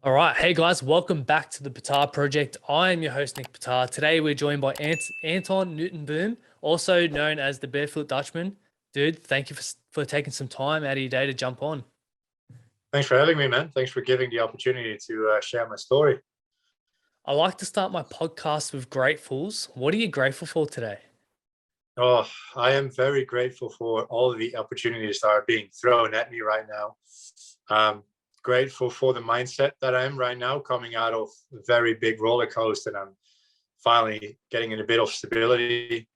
All right. Hey guys, welcome back to the Patar Project. I am your host, Nick Patar. Today we're joined by Anton Nootenboom, also known as the Barefoot Dutchman. Dude, thank you for taking some time out of your day to jump on. Thanks for having me, man. Thanks for giving the opportunity to share my story. I like to start my podcast with gratefuls. What are you grateful for today? Oh, I am very grateful for all of the opportunities that are being thrown at me right now. Grateful for the mindset that I am right now, coming out of a very big roller coaster, and I'm finally getting in a bit of stability.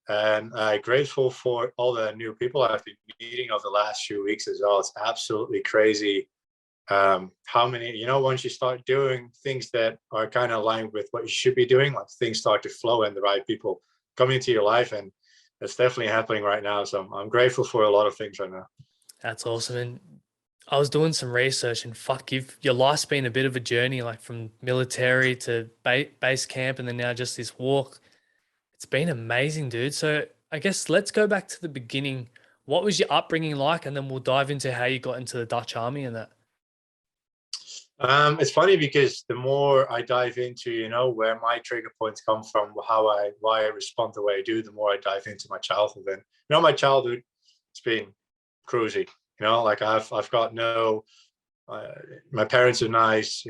And grateful for all the new people I've been meeting over the last few weeks as well. It's absolutely crazy how many, once you start doing things that are kind of aligned with what you should be doing, like things start to flow and the right people come into your life. And it's definitely happening right now. So I'm grateful for a lot of things right now. That's awesome. And I was doing some research and fuck, your life's been a bit of a journey, like from military to base camp and then now just this walk. It's been amazing, dude. So I guess let's go back to the beginning. What was your upbringing like? And then we'll dive into how you got into the Dutch army and that. It's funny because the more I dive into, where my trigger points come from, why I respond the way I do, the more I dive into my childhood. And my childhood, it's been cruisy. Like I've got no. My parents are nice.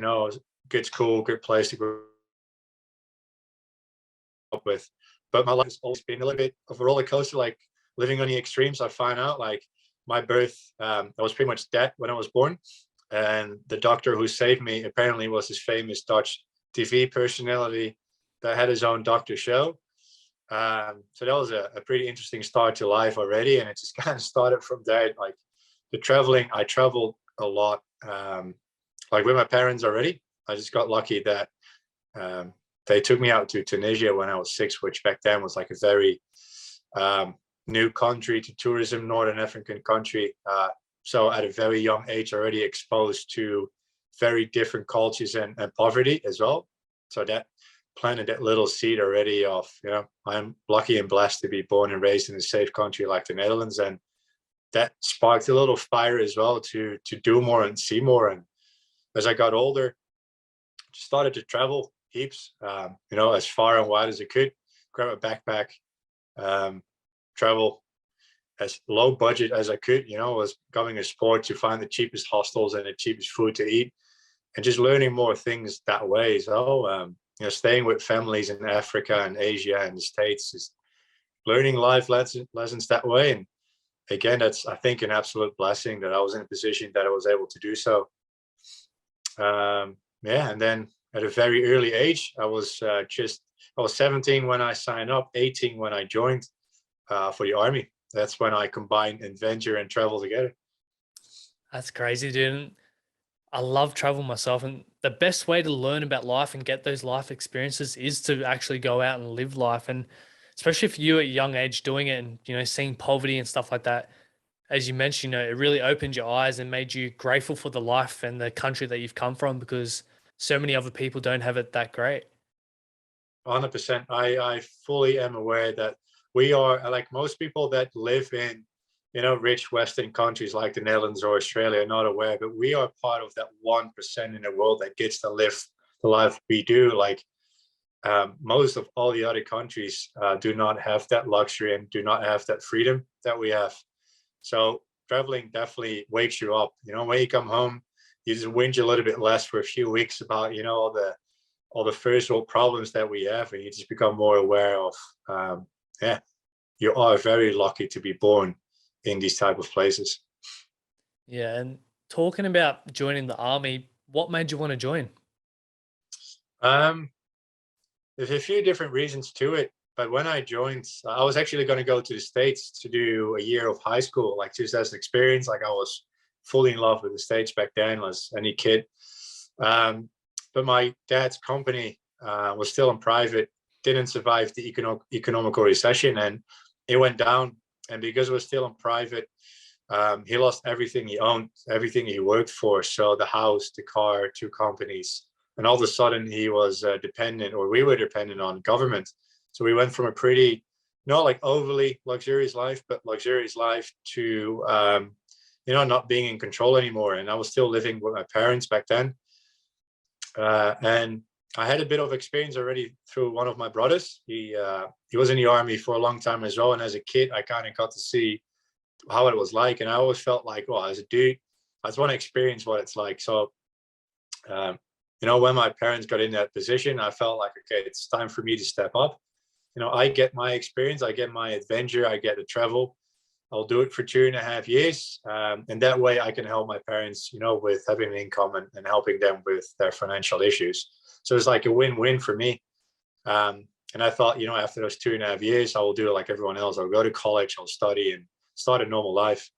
Good school, good place to grow up with. But my life has always been a little bit of a roller coaster, like living on the extremes. I find out like my birth, I was pretty much dead when I was born. And the doctor who saved me apparently was this famous Dutch TV personality that had his own doctor show. So that was a pretty interesting start to life already. And it just kind of started from there. Like the traveling, I traveled a lot, like with my parents already. I just got lucky that um, they took me out to Tunisia when I was 6, which back then was like a very new country to tourism, Northern African country. So at a very young age, already exposed to very different cultures and poverty as well. So that planted that little seed already of, I'm lucky and blessed to be born and raised in a safe country like the Netherlands. And that sparked a little fire as well to do more and see more. And as I got older, started to travel heaps, as far and wide as I could, grab a backpack, travel as low budget as I could, was becoming a sport to find the cheapest hostels and the cheapest food to eat and just learning more things that way. So, staying with families in Africa and Asia and the States, just learning life lessons that way. And again, that's, I think, an absolute blessing that I was in a position that I was able to do so. Yeah. And then at a very early age, I was 17 when I signed up, 18 when I joined for the army. That's when I combined adventure and travel together. That's crazy, dude. And I love travel myself. And the best way to learn about life and get those life experiences is to actually go out and live life. And especially if you at a young age doing it and, seeing poverty and stuff like that, as you mentioned, it really opened your eyes and made you grateful for the life and the country that you've come from because so many other people don't have it that great. 100%. I fully am aware that we are, like most people that live in, rich Western countries like the Netherlands or Australia are not aware, but we are part of that 1% in the world that gets to live the life we do. Like most of all the other countries do not have that luxury and do not have that freedom that we have. So traveling definitely wakes you up. When you come home, you just whinge a little bit less for a few weeks about, all the first world problems that we have, and you just become more aware of, yeah, you are very lucky to be born in these type of places. Yeah. And talking about joining the army, what made you want to join? Um, there's a few different reasons to it, but when I joined, I was actually going to go to the States to do a year of high school, like just as an experience. Like I was fully in love with the States back then, as any kid. But my dad's company was still in private, didn't survive the economical recession, and it went down. And because it was still in private, he lost everything he owned, everything he worked for. So the house, the car, 2 companies. And all of a sudden he was dependent, or we were dependent on government. So we went from a pretty, not like overly luxurious life, but luxurious life to, not being in control anymore. And I was still living with my parents back then. And I had a bit of experience already through one of my brothers. He was in the army for a long time as well, and as a kid, I kind of got to see how it was like, and I always felt like, well, as a dude, I just want to experience what it's like. So, when my parents got in that position, I felt like, okay, it's time for me to step up. I get my experience, I get my adventure, I get to travel. I'll do it for 2.5 years. And that way I can help my parents, with having an income and helping them with their financial issues. So it's like a win-win for me. And I thought, after those 2.5 years, I will do it like everyone else. I'll go to college, I'll study and start a normal life.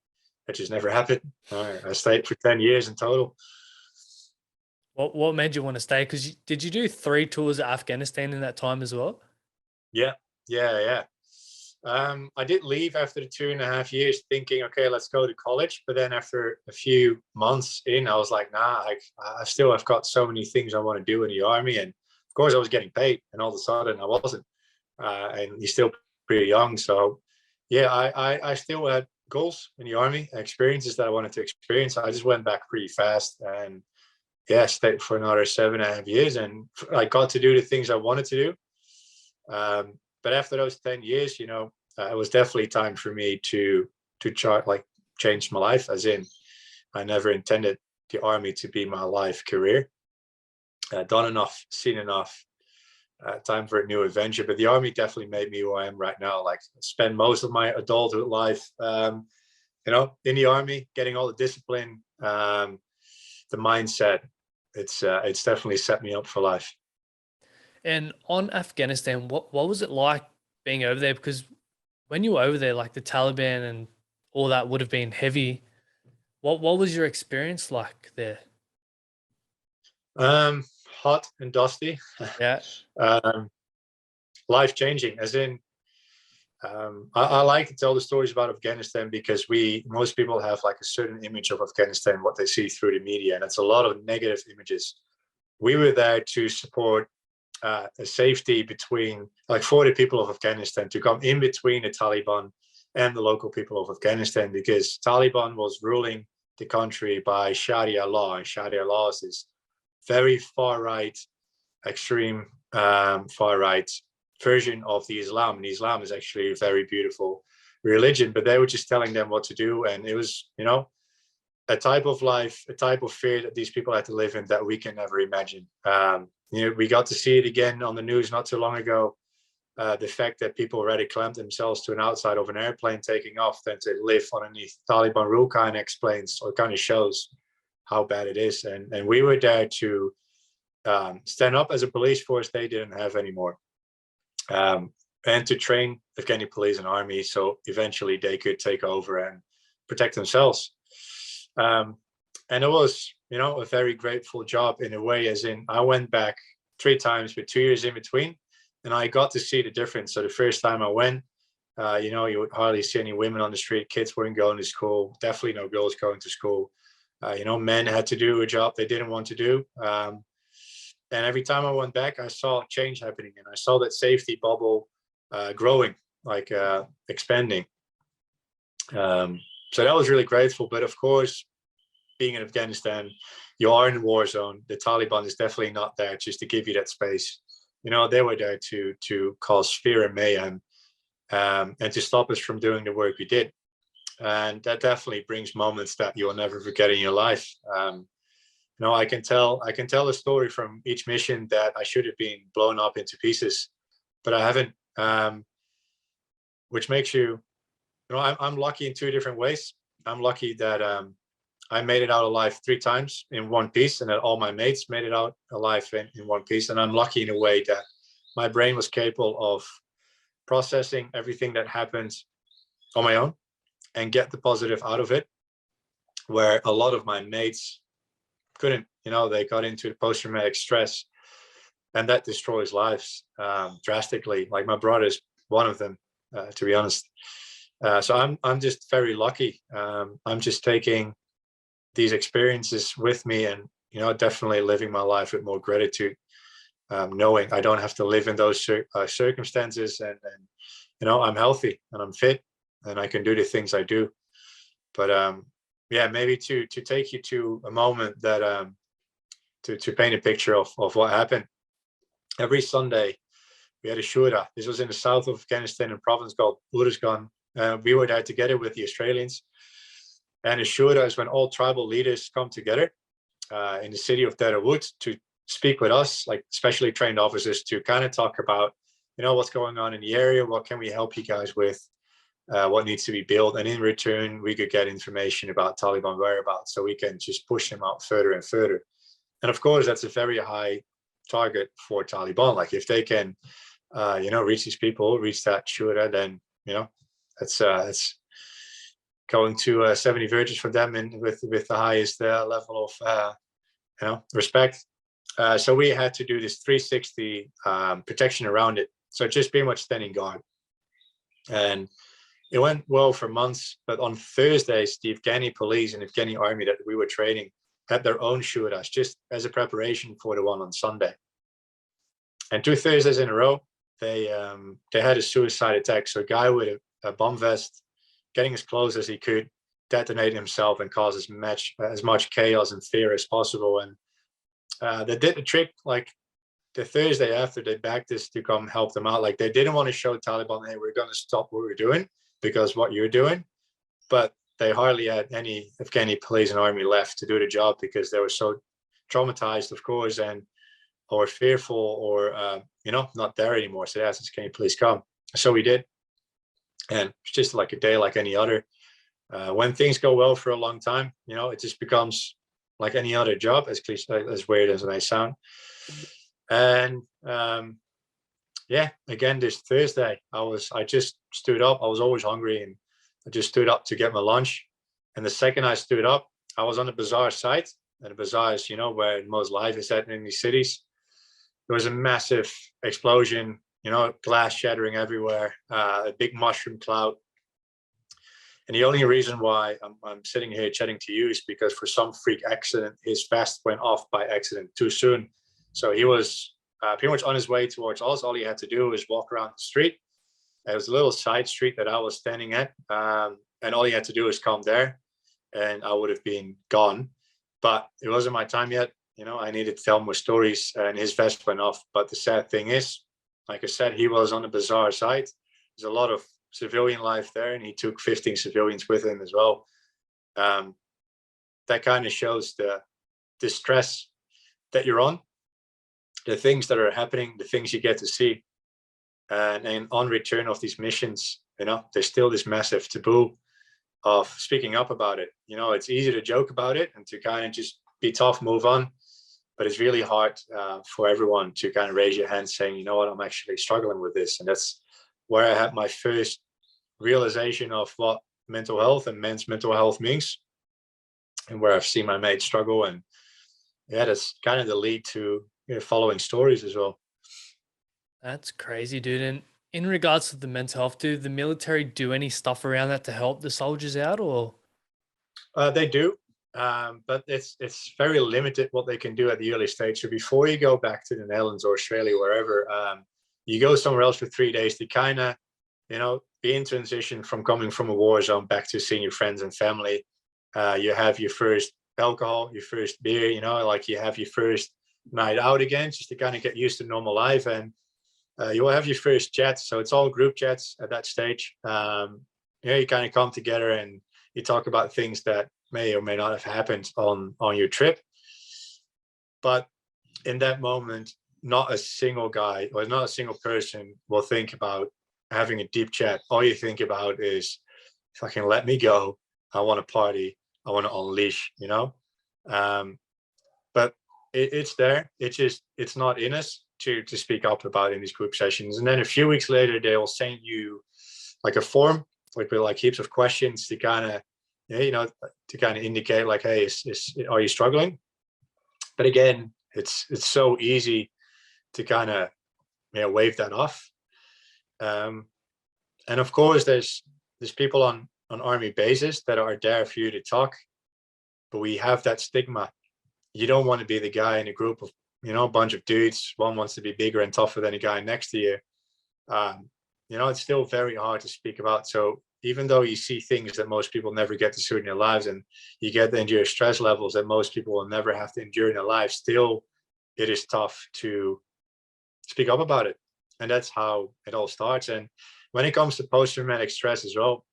That just never happened. I stayed for 10 years in total. What made you want to stay? Because did you do 3 tours of Afghanistan in that time as well? Yeah. I did leave after the 2.5 years thinking, okay, let's go to college. But then after a few months in, I was like, nah, I still have got so many things I want to do in the army. And of course I was getting paid, and all of a sudden I wasn't. And you're still pretty young. So yeah, I still had goals in the army, experiences that I wanted to experience. I just went back pretty fast and stayed for another 7.5 years, and I got to do the things I wanted to do. But after those 10 years, it was definitely time for me to change my life. As in, I never intended the army to be my life career. Done enough, seen enough. Time for a new adventure. But the army definitely made me who I am right now. Like, spend most of my adulthood life, in the army, getting all the discipline, the mindset. It's definitely set me up for life. And on Afghanistan, what was it like being over there? Because when you were over there, like the Taliban and all that would have been heavy. What was your experience like there? Hot and dusty. Yeah. um, Life changing, as in, I like to tell the stories about Afghanistan because most people have like a certain image of Afghanistan, what they see through the media, and it's a lot of negative images. We were there to support a safety between, like, for the people of Afghanistan to come in between the Taliban and the local people of Afghanistan, because Taliban was ruling the country by Sharia law, and Sharia law is this very far right, extreme far right version of the Islam. And Islam is actually a very beautiful religion, but they were just telling them what to do. And it was, a type of life, a type of fear that these people had to live in that we can never imagine. We got to see it again on the news not too long ago. The fact that people already clamped themselves to an outside of an airplane taking off than to live underneath Taliban rule kind of explains, or kind of shows how bad it is. And we were there to stand up as a police force they didn't have anymore, and to train Afghani police and army so eventually they could take over and protect themselves. And it was, a very grateful job in a way, as in I went back 3 times with 2 years in between, and I got to see the difference. So the first time I went, you would hardly see any women on the street. Kids weren't going to school. Definitely no girls going to school. Men had to do a job they didn't want to do. And every time I went back, I saw change happening, and I saw that safety bubble growing, like expanding. So that was really grateful. But of course, being in Afghanistan, you are in a war zone. The Taliban is definitely not there just to give you that space. They were there to cause fear and mayhem, and to stop us from doing the work we did. And that definitely brings moments that you'll never forget in your life. I can tell a story from each mission that I should have been blown up into pieces, but I haven't. Which makes you, I'm lucky in 2 different ways. I'm lucky that I made it out alive 3 times in one piece, and that all my mates made it out alive in one piece. And I'm lucky in a way that my brain was capable of processing everything that happened on my own and get the positive out of it, where a lot of my mates couldn't. They got into post-traumatic stress, and that destroys lives drastically. Like, my brother's one of them, to be honest. So I'm just very lucky. I'm just taking these experiences with me, and definitely living my life with more gratitude, knowing I don't have to live in those circumstances, and I'm healthy and I'm fit and I can do the things I do. But maybe to take you to a moment that to paint a picture of what happened. Every Sunday we had a Youre. This was in the south of Afghanistan, in a province called Uruzgan. We were there together with the Australians. And a Youre is when all tribal leaders come together in the city of Wood to speak with us, like specially trained officers, to kind of talk about, what's going on in the area, what can we help you guys with, what needs to be built. And in return, we could get information about Taliban whereabouts, so we can just push them out further and further. And of course, that's a very high target for Taliban. Like if they can, reach these people, reach that Youre, then, it's going to 70 virtues for them, and with the highest level of, respect. So we had to do this 360 protection around it. So just pretty much standing guard. And it went well for months, but on Thursdays, the Afghani police and Afghani army that we were training had their own Youres, just as a preparation for the one on Sunday. And 2 Thursdays in a row, they had a suicide attack. So a guy with a bomb vest, getting as close as he could, detonate himself and cause as much chaos and fear as possible. And they did the trick. Like the Thursday after, they backed us to come help them out. Like they didn't want to show Taliban, hey, we're going to stop what we're doing because what you're doing. But they hardly had any Afghani police and army left to do the job, because they were so traumatized, of course, or fearful, or not there anymore. So they asked us, can you please come? So we did. And it's just like a day like any other. When things go well for a long time, it just becomes like any other job, as cliche, as weird as it may sound. And again, this Thursday, I just stood up. I was always hungry, and I just stood up to get my lunch. And the second I stood up, I was on the bazaar site. And the bazaar is, where most life is at in these cities. There was a massive explosion, glass shattering everywhere, a big mushroom cloud. And the only reason why I'm sitting here chatting to you is because for some freak accident, his vest went off by accident too soon. So he was pretty much on his way towards us. All he had to do was walk around the street. It was a little side street that I was standing at. And all he had to do was come there, and I would have been gone. But it wasn't my time yet. I needed to tell more stories, and his vest went off. But the sad thing is, like I said, he was on the bazaar site. There's a lot of civilian life there, and he took 15 civilians with him as well. That kind of shows the stress that you're on, the things that are happening, the things you get to see. And on return of these missions, there's still this massive taboo of speaking up about it. It's easy to joke about it and to kind of just be tough, move on. But it's really hard for everyone to kind of raise your hand saying, I'm actually struggling with this. And that's where I had my first realization of what mental health and men's mental health means, and where I've seen my mates struggle. And that's kind of the lead to following stories as well. That's crazy, dude. And in regards to the mental health, do the military do any stuff around that to help the soldiers out, or? They do. But it's very limited what they can do at the early stage. So before you go back to the Netherlands or Australia, wherever, you go somewhere else for 3 days to kind of, be in transition from coming from a war zone back to seeing your friends and family. You have your first alcohol, your first beer, like you have your first night out again, just to kind of get used to normal life. And you will have your first chats. So it's all group chats at that stage. You kind of come together and you talk about things that may or may not have happened on your trip. But in that moment, not a single guy or not a single person will think about having a deep chat. All you think about is, fucking let me go. I want to party. I want to unleash, but it's there. It's not in us to speak up about in these group sessions. And then a few weeks later, they'll send you like a form, like with like heaps of questions to kind of, to kind of indicate like, hey, are you struggling? But again, it's so easy to kind of wave that off. And of course, there's people on army bases that are there for you to talk, but we have that stigma. You don't want to be the guy in a group of a bunch of dudes. One wants to be bigger and tougher than a guy next to you. It's still very hard to speak about. So even though you see things that most people never get to see in their lives, and you get to endure stress levels that most people will never have to endure in their lives, still it is tough to speak up about it. And that's how it all starts. And when it comes to post-traumatic stress as well,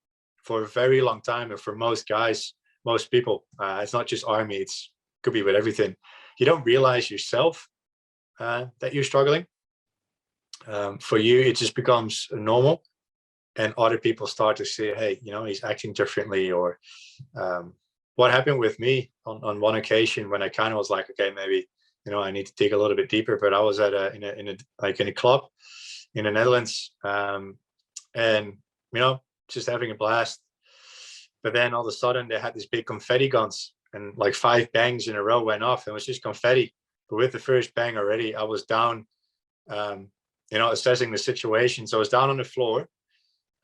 for a very long time, and for most guys, most people, it's not just army, it's could be with everything. You don't realize yourself that you're struggling. For you, it just becomes normal, and other people start to say, hey, you know, he's acting differently. Or what happened with me on one occasion when I kind of was like, okay, maybe, you know, I need to dig a little bit deeper. But I was at in a club in the Netherlands, and you know, just having a blast. But then all of a sudden they had these big confetti guns, and like 5 bangs in a row went off, and it was just confetti. But with the first bang already, I was down, you know, assessing the situation. So I was down on the floor,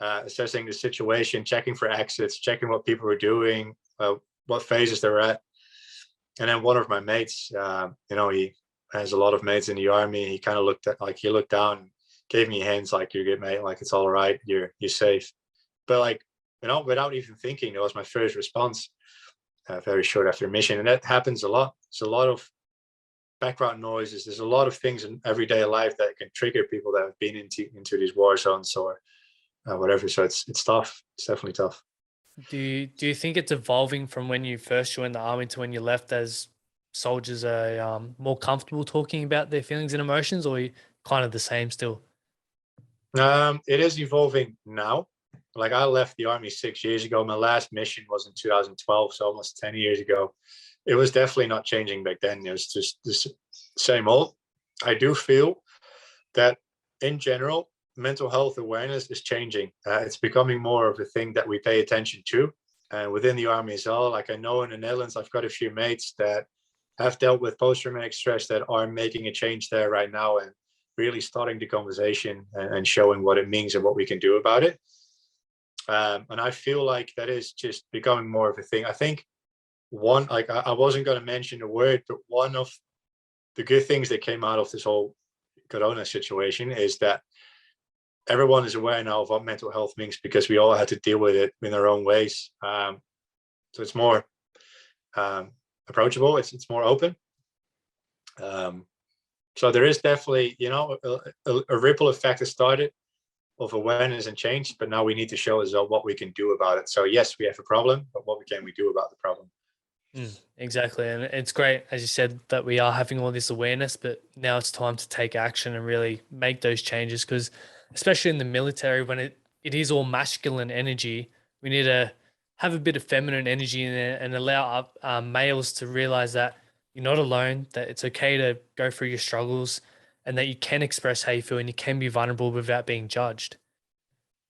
assessing the situation, checking for exits, checking what people were doing, what phases they were at. And then one of my mates, you know, he has a lot of mates in the army. He kind of looked at, like, he looked down, gave me hands, like, you're good, mate, like, it's all right, you're safe. But like, you know, without even thinking, that was my first response, very short after mission. And that happens a lot. It's a lot of background noises. There's a lot of things in everyday life that can trigger people that have been into these war zones or whatever. So it's tough. It's definitely tough. Do you think it's evolving from when you first joined the army to when you left, as soldiers are more comfortable talking about their feelings and emotions, or are you kind of the same still? It is evolving now. Like, I left the army 6 years ago. My last mission was in 2012, so almost 10 years ago. It was definitely not changing back then. It was just the same old. I do feel that in general, mental health awareness is changing. It's becoming more of a thing that we pay attention to. And within the army as well, like, I know in the Netherlands, I've got a few mates that have dealt with post-traumatic stress that are making a change there right now, and really starting the conversation and showing what it means and what we can do about it. And I feel like that is just becoming more of a thing. I think one, like, I wasn't going to mention the word, but one of the good things that came out of this whole Corona situation is that everyone is aware now of what mental health means, because we all had to deal with it in our own ways. So it's more approachable. It's more open. So there is definitely, you know, a ripple effect that started of awareness and change, but now we need to show as well what we can do about it. So yes, we have a problem, but what can we do about the problem? Exactly. And it's great, as you said, that we are having all this awareness, but now it's time to take action and really make those changes. Because especially in the military, when it is all masculine energy, we need to have a bit of feminine energy in there and allow males to realize that you're not alone, that it's okay to go through your struggles, and that you can express how you feel and you can be vulnerable without being judged.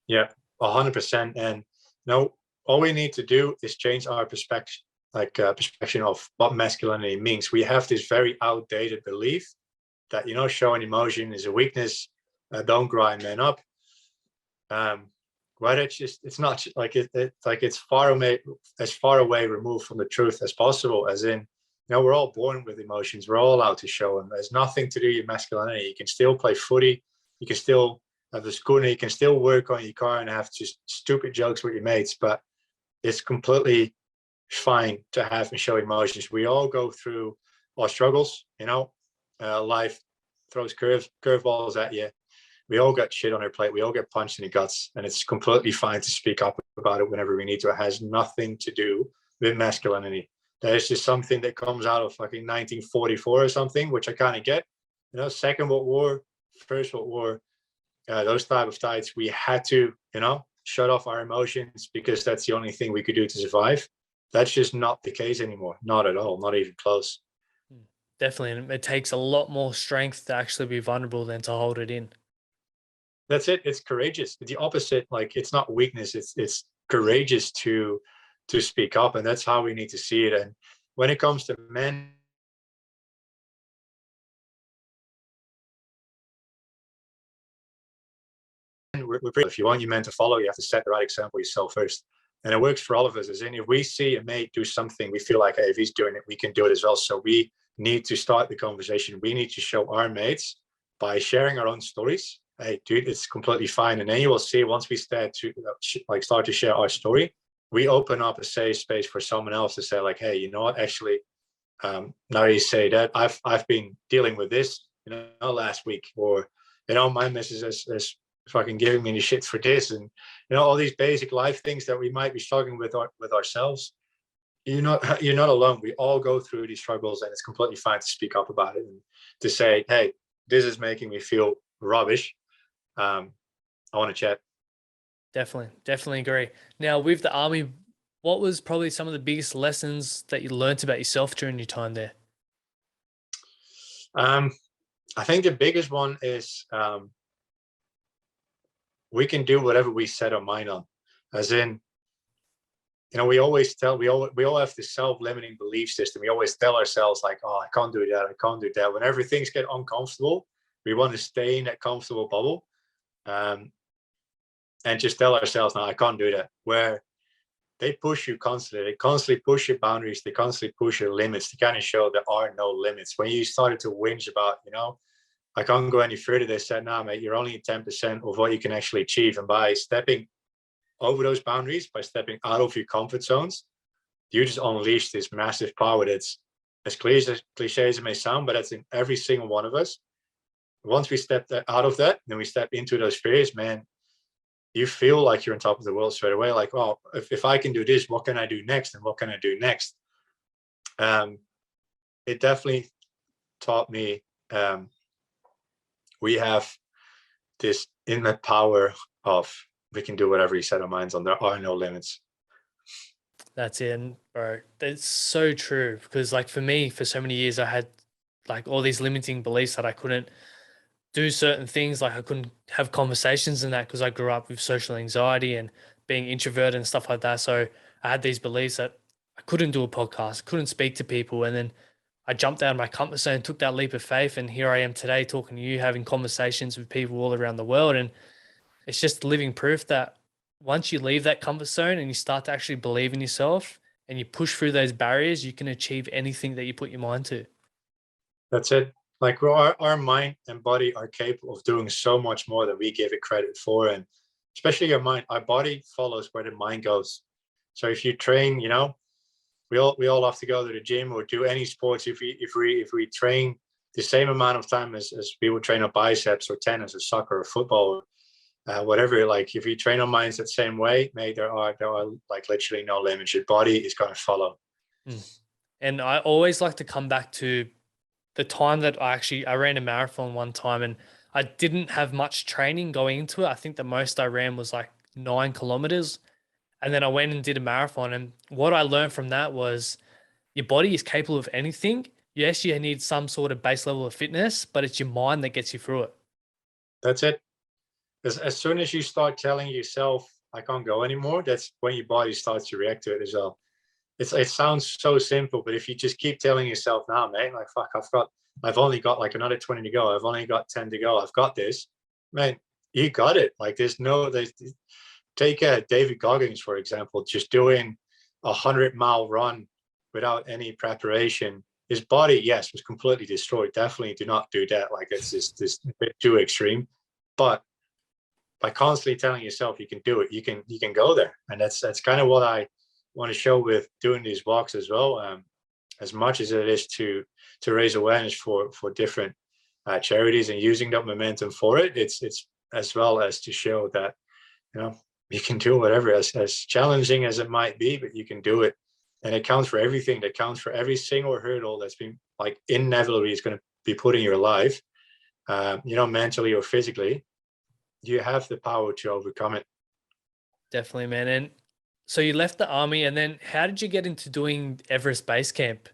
Yeah, 100%. And no, all we need to do is change our perspective, like perspective of what masculinity means. We have this very outdated belief that, you know, showing emotion is a weakness. Don't grind men up. Right? It's not like it's like it's as far away removed from the truth as possible. As in, you know, we're all born with emotions. We're all allowed to show them. There's nothing to do with masculinity. You can still play footy. You can still have the schooner. You can still work on your car and have just stupid jokes with your mates. But it's completely fine to have and show emotions. We all go through our struggles. You know, life throws curveballs at you. We all got shit on our plate. We all get punched in the guts, and it's completely fine to speak up about it whenever we need to. It has nothing to do with masculinity. That is just something that comes out of fucking 1944 or something, which I kind of get. You know, Second World War, First World War, those type of times, we had to, you know, shut off our emotions because that's the only thing we could do to survive. That's just not the case anymore. Not at all. Not even close. Definitely. And it takes a lot more strength to actually be vulnerable than to hold it in. That's it. It's courageous. The opposite, like, it's not weakness. It's courageous to speak up, and that's how we need to see it. And when it comes to men, if you want your men to follow, you have to set the right example yourself first. And it works for all of us. As in, if we see a mate do something, we feel like, hey, if he's doing it, we can do it as well. So we need to start the conversation. We need to show our mates by sharing our own stories, hey, dude, it's completely fine. And then you will see once we start to share our story, we open up a safe space for someone else to say like, hey, you know what, actually, now you say that I've been dealing with this, last week, or my missus is fucking giving me the shit for this, and all these basic life things that we might be struggling with ourselves. You're not alone. We all go through these struggles, and it's completely fine to speak up about it and to say, hey, this is making me feel rubbish. I want to chat. Definitely agree. Now, with the army, what was probably some of the biggest lessons that you learnt about yourself during your time there? I think the biggest one is we can do whatever we set our mind on. As in, we all have this self-limiting belief system. We always tell ourselves like, oh, I can't do that, I can't do that. Whenever things get uncomfortable, we want to stay in that comfortable bubble, and just tell ourselves, no, I can't do that. Where they push you constantly, they constantly push your boundaries, they constantly push your limits to kind of show there are no limits. When you started to whinge about, I can't go any further, they said, nah, mate, you're only 10% of what you can actually achieve. And by stepping over those boundaries, by stepping out of your comfort zones, you just unleash this massive power that's as cliche as it may sound, but that's in every single one of us. Once we step out of that, then we step into those fears, man, you feel like you're on top of the world straight away. Like, oh, if I can do this, what can I do next? And what can I do next? It definitely taught me we have this infinite power of we can do whatever we set our minds on. There are no limits. That's it, and bro. That's so true because, like, for me, for so many years, I had like all these limiting beliefs that I couldn't do certain things. Like, I couldn't have conversations and that because I grew up with social anxiety and being introverted and stuff like that. So I had these beliefs that I couldn't do a podcast, couldn't speak to people, and then I jumped out of my comfort zone, took that leap of faith, and here I am today talking to you, having conversations with people all around the world. And it's just living proof that once you leave that comfort zone and you start to actually believe in yourself and you push through those barriers, you can achieve anything that you put your mind to. That's it. Like our mind and body are capable of doing so much more than we give it credit for. And especially our mind, our body follows where the mind goes. So if you train, we all have to go to the gym or do any sports. If we train the same amount of time as we would train our biceps or tennis or soccer or football, whatever, like if you train our minds that same way, mate, there are like literally no limits. Your body is going to follow. And I always like to come back to the time that I ran a marathon one time, and I didn't have much training going into it. I think the most I ran was like 9 kilometers. And then I went and did a marathon. And what I learned from that was your body is capable of anything. Yes, you need some sort of base level of fitness, but it's your mind that gets you through it. That's it. As soon as you start telling yourself, I can't go anymore, that's when your body starts to react to it as well. It sounds so simple, but if you just keep telling yourself, now, mate, like, fuck, I've only got like another 20 to go. I've only got 10 to go. I've got this, man. You got it. Like take David Goggins, for example, just doing 100-mile run without any preparation. His body, yes, was completely destroyed. Definitely do not do that. Like, it's just this bit too extreme. But by constantly telling yourself you can do it, you can go there. And that's kind of what I want to show with doing these walks as well. As much as it is to raise awareness for different charities and using that momentum for it, it's as well as to show that you can do whatever, as challenging as it might be, but you can do it. And it counts for everything. That counts for every single hurdle that's been like inevitably is going to be put in your life, mentally or physically. You have the power to overcome it. Definitely, man. And so you left the army, and then how did you get into doing Everest Base Camp?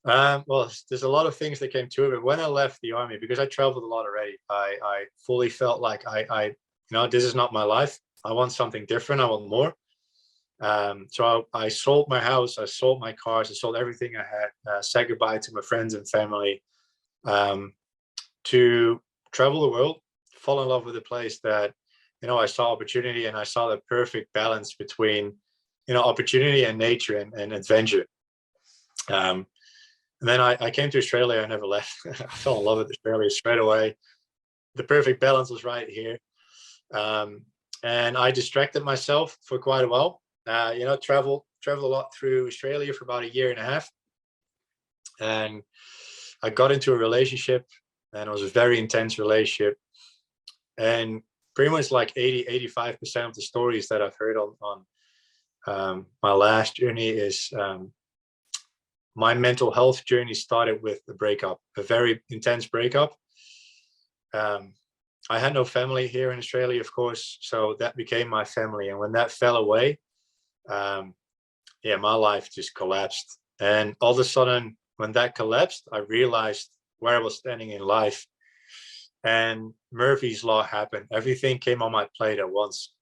Well, there's a lot of things that came to it. But when I left the army, because I traveled a lot already, I fully felt like I this is not my life. I want something different. I want more. So I sold my house, I sold my cars, I sold everything I had, said goodbye to my friends and family, to travel the world, fall in love with a place that, I saw opportunity, and I saw the perfect balance between, opportunity and nature and adventure. And then I came to Australia. I never left. I fell in love with Australia straight away. the perfect balance was right here. And I distracted myself for quite a while. You know, traveled a lot through Australia for about 1.5 years. And I got into a relationship, and it was a very intense relationship. And pretty much like 85% of the stories that I've heard on my last journey is my mental health journey started with a breakup, a very intense breakup. I had no family here in Australia, of course, so that became my family. And when that fell away, yeah, my life just collapsed. And all of a sudden, when that collapsed, I realized where I was standing in life. And Murphy's Law happened. Everything came on my plate at once.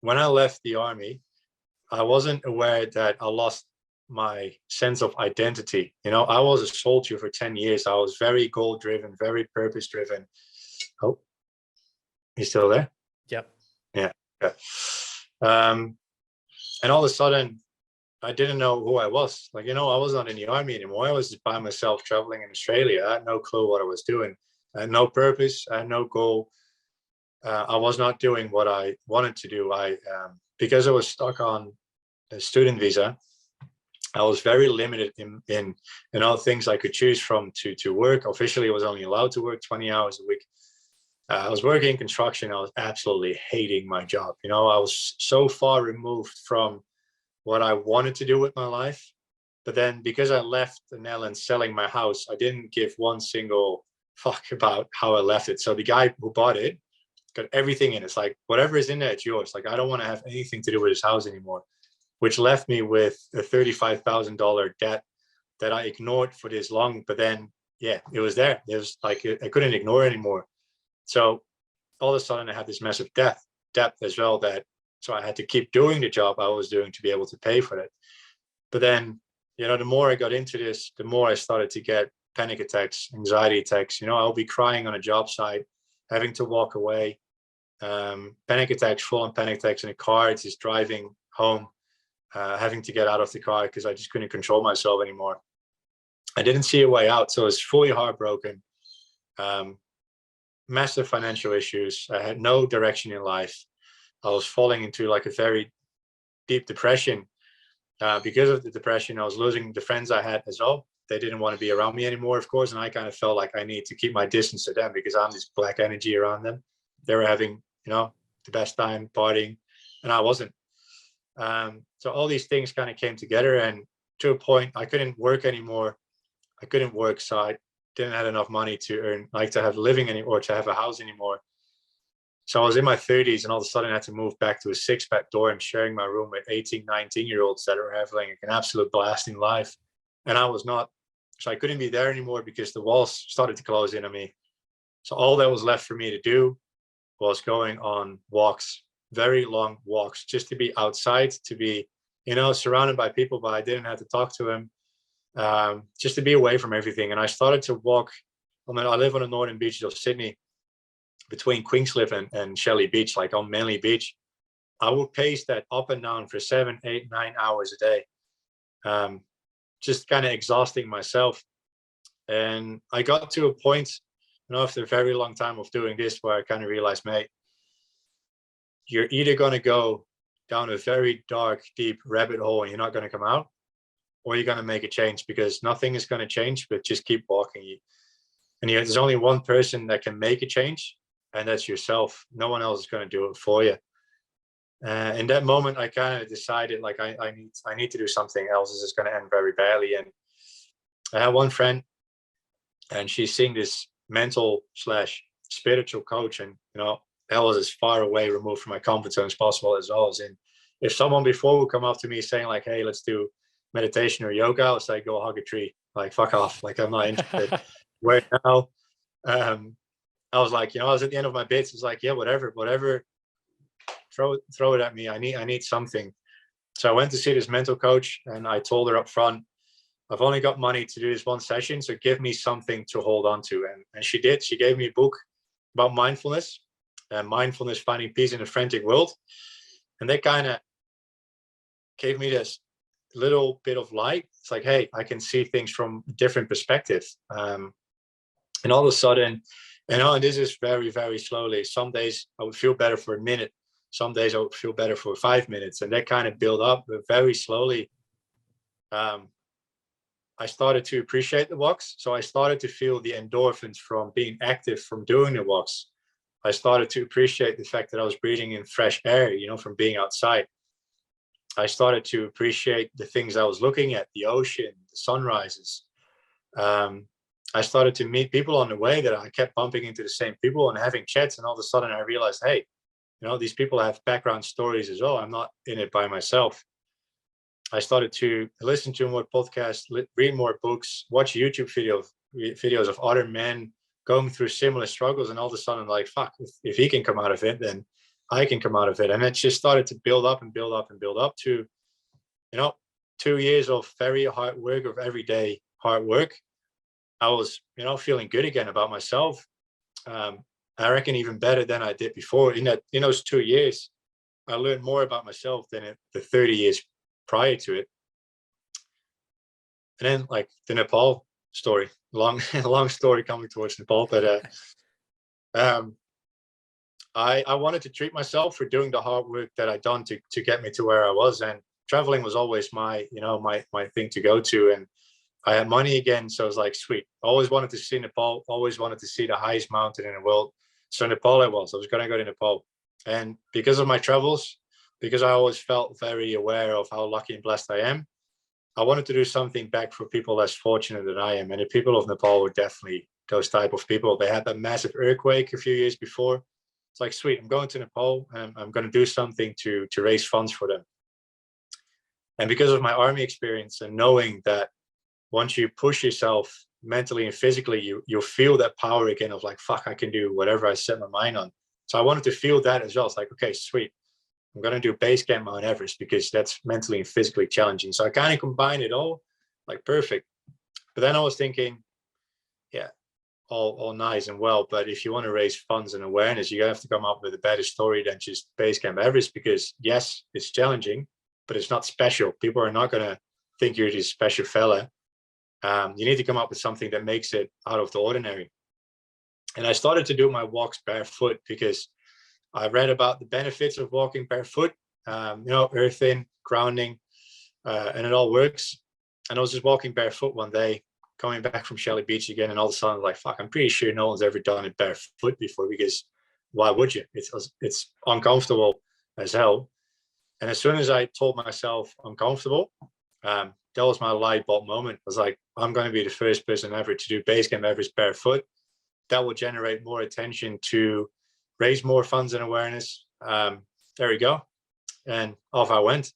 When I left the army, I wasn't aware that I lost my sense of identity. You know, I was a soldier for 10 years. I was very goal driven, very purpose driven. Oh, you still there? Yep. Yeah. And all of a sudden, I didn't know who I was. Like, you know, I was not in the army anymore. I was just by myself traveling in Australia. I had no clue what I was doing. I had no purpose. I had no goal. I was not doing what I wanted to do. Because I was stuck on a student visa, I was very limited in all things I could choose from to work. Officially, I was only allowed to work 20 hours a week. I was working in construction. I was absolutely hating my job. You know, I was so far removed from what I wanted to do with my life. But then because I left the Netherlands selling my house, I didn't give one single fuck about how I left it. So the guy who bought it got everything in. It's like, whatever is in there, it's yours. Like, I don't want to have anything to do with his house anymore, which left me with a $35,000 debt that I ignored for this long. But then, yeah, it was there. It was like, I couldn't ignore it anymore. So all of a sudden I had this massive debt as well, so I had to keep doing the job I was doing to be able to pay for it. But then, you know, the more I got into this, the more I started to get panic attacks, anxiety attacks. You know, I'll be crying on a job site, having to walk away, panic attacks, full-on panic attacks in a car, just driving home, having to get out of the car because I just couldn't control myself anymore. I didn't see a way out, so I was fully heartbroken. Massive financial issues. I had no direction in life. I was falling into like a very deep depression. Because of the depression, I was losing the friends I had as well. They didn't want to be around me anymore, of course, and I kind of felt like I need to keep my distance to them because I'm this black energy around them. They were having, you know, the best time partying, and I wasn't. So all these things kind of came together, and to a point, I couldn't work anymore. I couldn't work, so I didn't have enough money to earn, like to have a living anymore, to have a house anymore. So I was in my 30s, and all of a sudden I had to move back to a 6-bed dorm, sharing my room with 18, 19-year-olds that were having an absolute blast in life. And I was not. So I couldn't be there anymore because the walls started to close in on me. So all that was left for me to do was going on walks, very long walks, just to be outside, to be, you know, surrounded by people, but I didn't have to talk to them, just to be away from everything. And I started to walk. I mean, I live on the northern beaches of Sydney, between Queenscliff and Shelley Beach, like on Manly Beach. I would pace that up and down for 7, 8, 9 hours a day, just kind of exhausting myself. And I got to a point, you know, after a very long time of doing this, where I kind of realized, mate, you're either going to go down a very dark, deep rabbit hole and you're not going to come out, or you're going to make a change, because nothing is going to change, but just keep walking. And there's only one person that can make a change, and that's yourself. No one else is going to do it for you. In that moment, I kind of decided, like, I need to do something else. This is going to end very badly. And I had one friend, and she's seeing this mental/spiritual coach, and you know, that was as far away removed from my comfort zone as possible as well. As in, if someone before would come up to me saying like, "Hey, let's do meditation or yoga," I would say, "Go hug a tree." Like, fuck off. Like, I'm not interested. Where now, I was like, you know, I was at the end of my bits. It's like, yeah, whatever, throw it at me. I need something. So I went to see this mental coach, and I told her up front, I've only got money to do this one session, so give me something to hold on to. And she did. She gave me a book about mindfulness, and mindfulness, finding peace in a frantic world. And that kind of gave me this little bit of light. It's like, hey, I can see things from a different perspective. And all of a sudden, And this is very, very slowly. Some days I would feel better for a minute. Some days I would feel better for 5 minutes. And that kind of build up, but very slowly. I started to appreciate the walks. So I started to feel the endorphins from being active, from doing the walks. I started to appreciate the fact that I was breathing in fresh air, from being outside. I started to appreciate the things I was looking at, the ocean, the sunrises. I started to meet people on the way that I kept bumping into the same people and having chats. And all of a sudden I realized, hey, these people have background stories as well. I'm not in it by myself. I started to listen to more podcasts, read more books, watch YouTube videos of other men going through similar struggles. And all of a sudden, like, fuck, if he can come out of it, then I can come out of it. And it just started to build up and build up and build up to, 2 years of very hard work, of everyday hard work. I was, feeling good again about myself. I reckon even better than I did before. In those 2 years, I learned more about myself than in the 30 years prior to it. And then, like, the Nepal story, long story coming towards Nepal, but I wanted to treat myself for doing the hard work that I'd done to get me to where I was. And traveling was always my thing to go to. And I had money again, so I was like, sweet. Always wanted to see Nepal, always wanted to see the highest mountain in the world. So Nepal I was going to go to Nepal. And because of my travels, because I always felt very aware of how lucky and blessed I am, I wanted to do something back for people less fortunate than I am. And the people of Nepal were definitely those type of people. They had a massive earthquake a few years before. It's like, sweet, I'm going to Nepal and I'm going to do something to raise funds for them. And because of my army experience and knowing that once you push yourself mentally and physically, you'll feel that power again of like, fuck, I can do whatever I set my mind on. So I wanted to feel that as well. It's like, okay, sweet. I'm going to do base camp Mount Everest because that's mentally and physically challenging. So I kind of combined it all, like, perfect. But then I was thinking, yeah, all nice and well, but if you want to raise funds and awareness, you have to come up with a better story than just base camp Everest, because yes, it's challenging, but it's not special. People are not going to think you're this special fella. You need to come up with something that makes it out of the ordinary. And I started to do my walks barefoot because I read about the benefits of walking barefoot, earthing, grounding, and it all works. And I was just walking barefoot one day, coming back from Shelly Beach again, and all of a sudden, like, fuck, I'm pretty sure no one's ever done it barefoot before, because why would you? It's uncomfortable as hell. And as soon as I told myself uncomfortable, that was my light bulb moment. I was like, I'm going to be the first person ever to do base camp Everest barefoot. That will generate more attention to raise more funds and awareness. There we go. And off I went.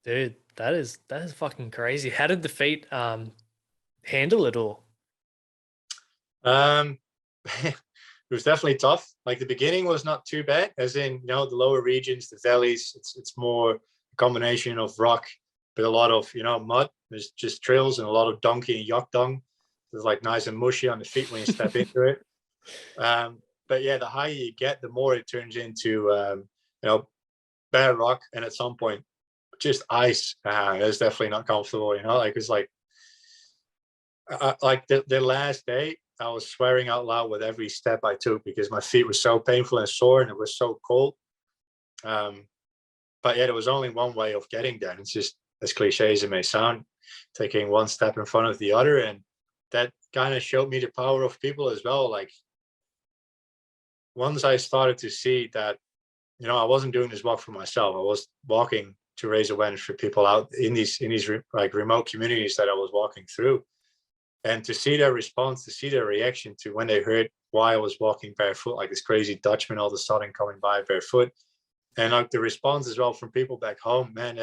Dude, that is fucking crazy. How did the feet handle it all? It was definitely tough. Like, the beginning was not too bad, as in, the lower regions, the valleys, it's more a combination of rock, but a lot of, mud. There's just trails and a lot of donkey and yak dung. It's like nice and mushy on the feet when you step into it. But yeah, the higher you get, the more it turns into, bare rock. And at some point, just ice. It's definitely not comfortable, like, it's like the last day, I was swearing out loud with every step I took because my feet were so painful and sore and it was so cold. But yeah, there was only one way of getting there. It's just, as cliche as it may sound, taking one step in front of the other. And that kind of showed me the power of people as well. Like, once I started to see that, I wasn't doing this walk for myself. I was walking to raise awareness for people out in these like remote communities that I was walking through. And to see their response, to see their reaction to when they heard why I was walking barefoot, like this crazy Dutchman all of a sudden coming by barefoot. And like the response as well from people back home, man,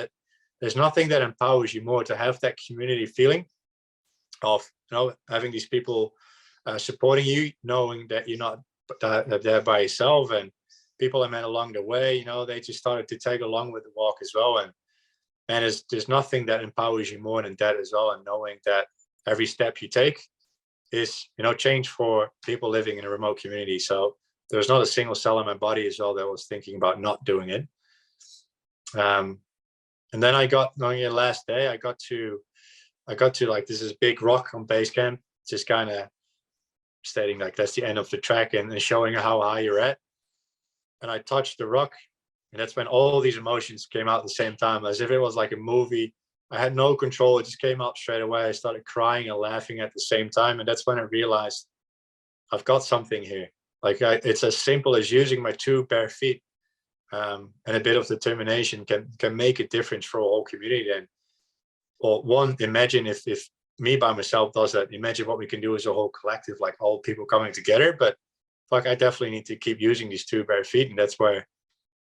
there's nothing that empowers you more to have that community feeling of, having these people supporting you, knowing that you're not there by yourself. And people I met along the way, they just started to tag along with the walk as well. And there's nothing that empowers you more than that as well. And knowing that every step you take is, change for people living in a remote community. So there was not a single cell in my body as well that was thinking about not doing it. And then I got on the last day, I got to like, this is big rock on base camp, just kind of stating like that's the end of the track, and showing how high you're at. And I touched the rock, and that's when all these emotions came out at the same time, as if it was like a movie. I had no control. It just came out straight away. I started crying and laughing at the same time. And that's when I realized I've got something here. Like it's as simple as using my two bare feet, and a bit of determination can make a difference for a whole community. And well, one, imagine if me by myself does that. Imagine what we can do as a whole collective, like all people coming together. But fuck, I definitely need to keep using these two bare feet, and that's where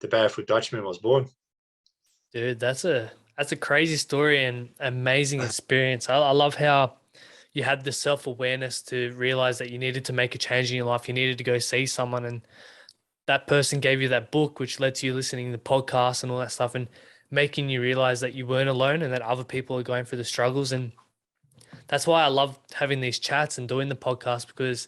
the Barefoot Dutchman was born. Dude, that's a crazy story and amazing experience. I love how you had the self-awareness to realize that you needed to make a change in your life. You needed to go see someone, and that person gave you that book, which led to you listening to the podcast and all that stuff, and making you realize that you weren't alone and that other people are going through the struggles. And that's why I love having these chats and doing the podcast, because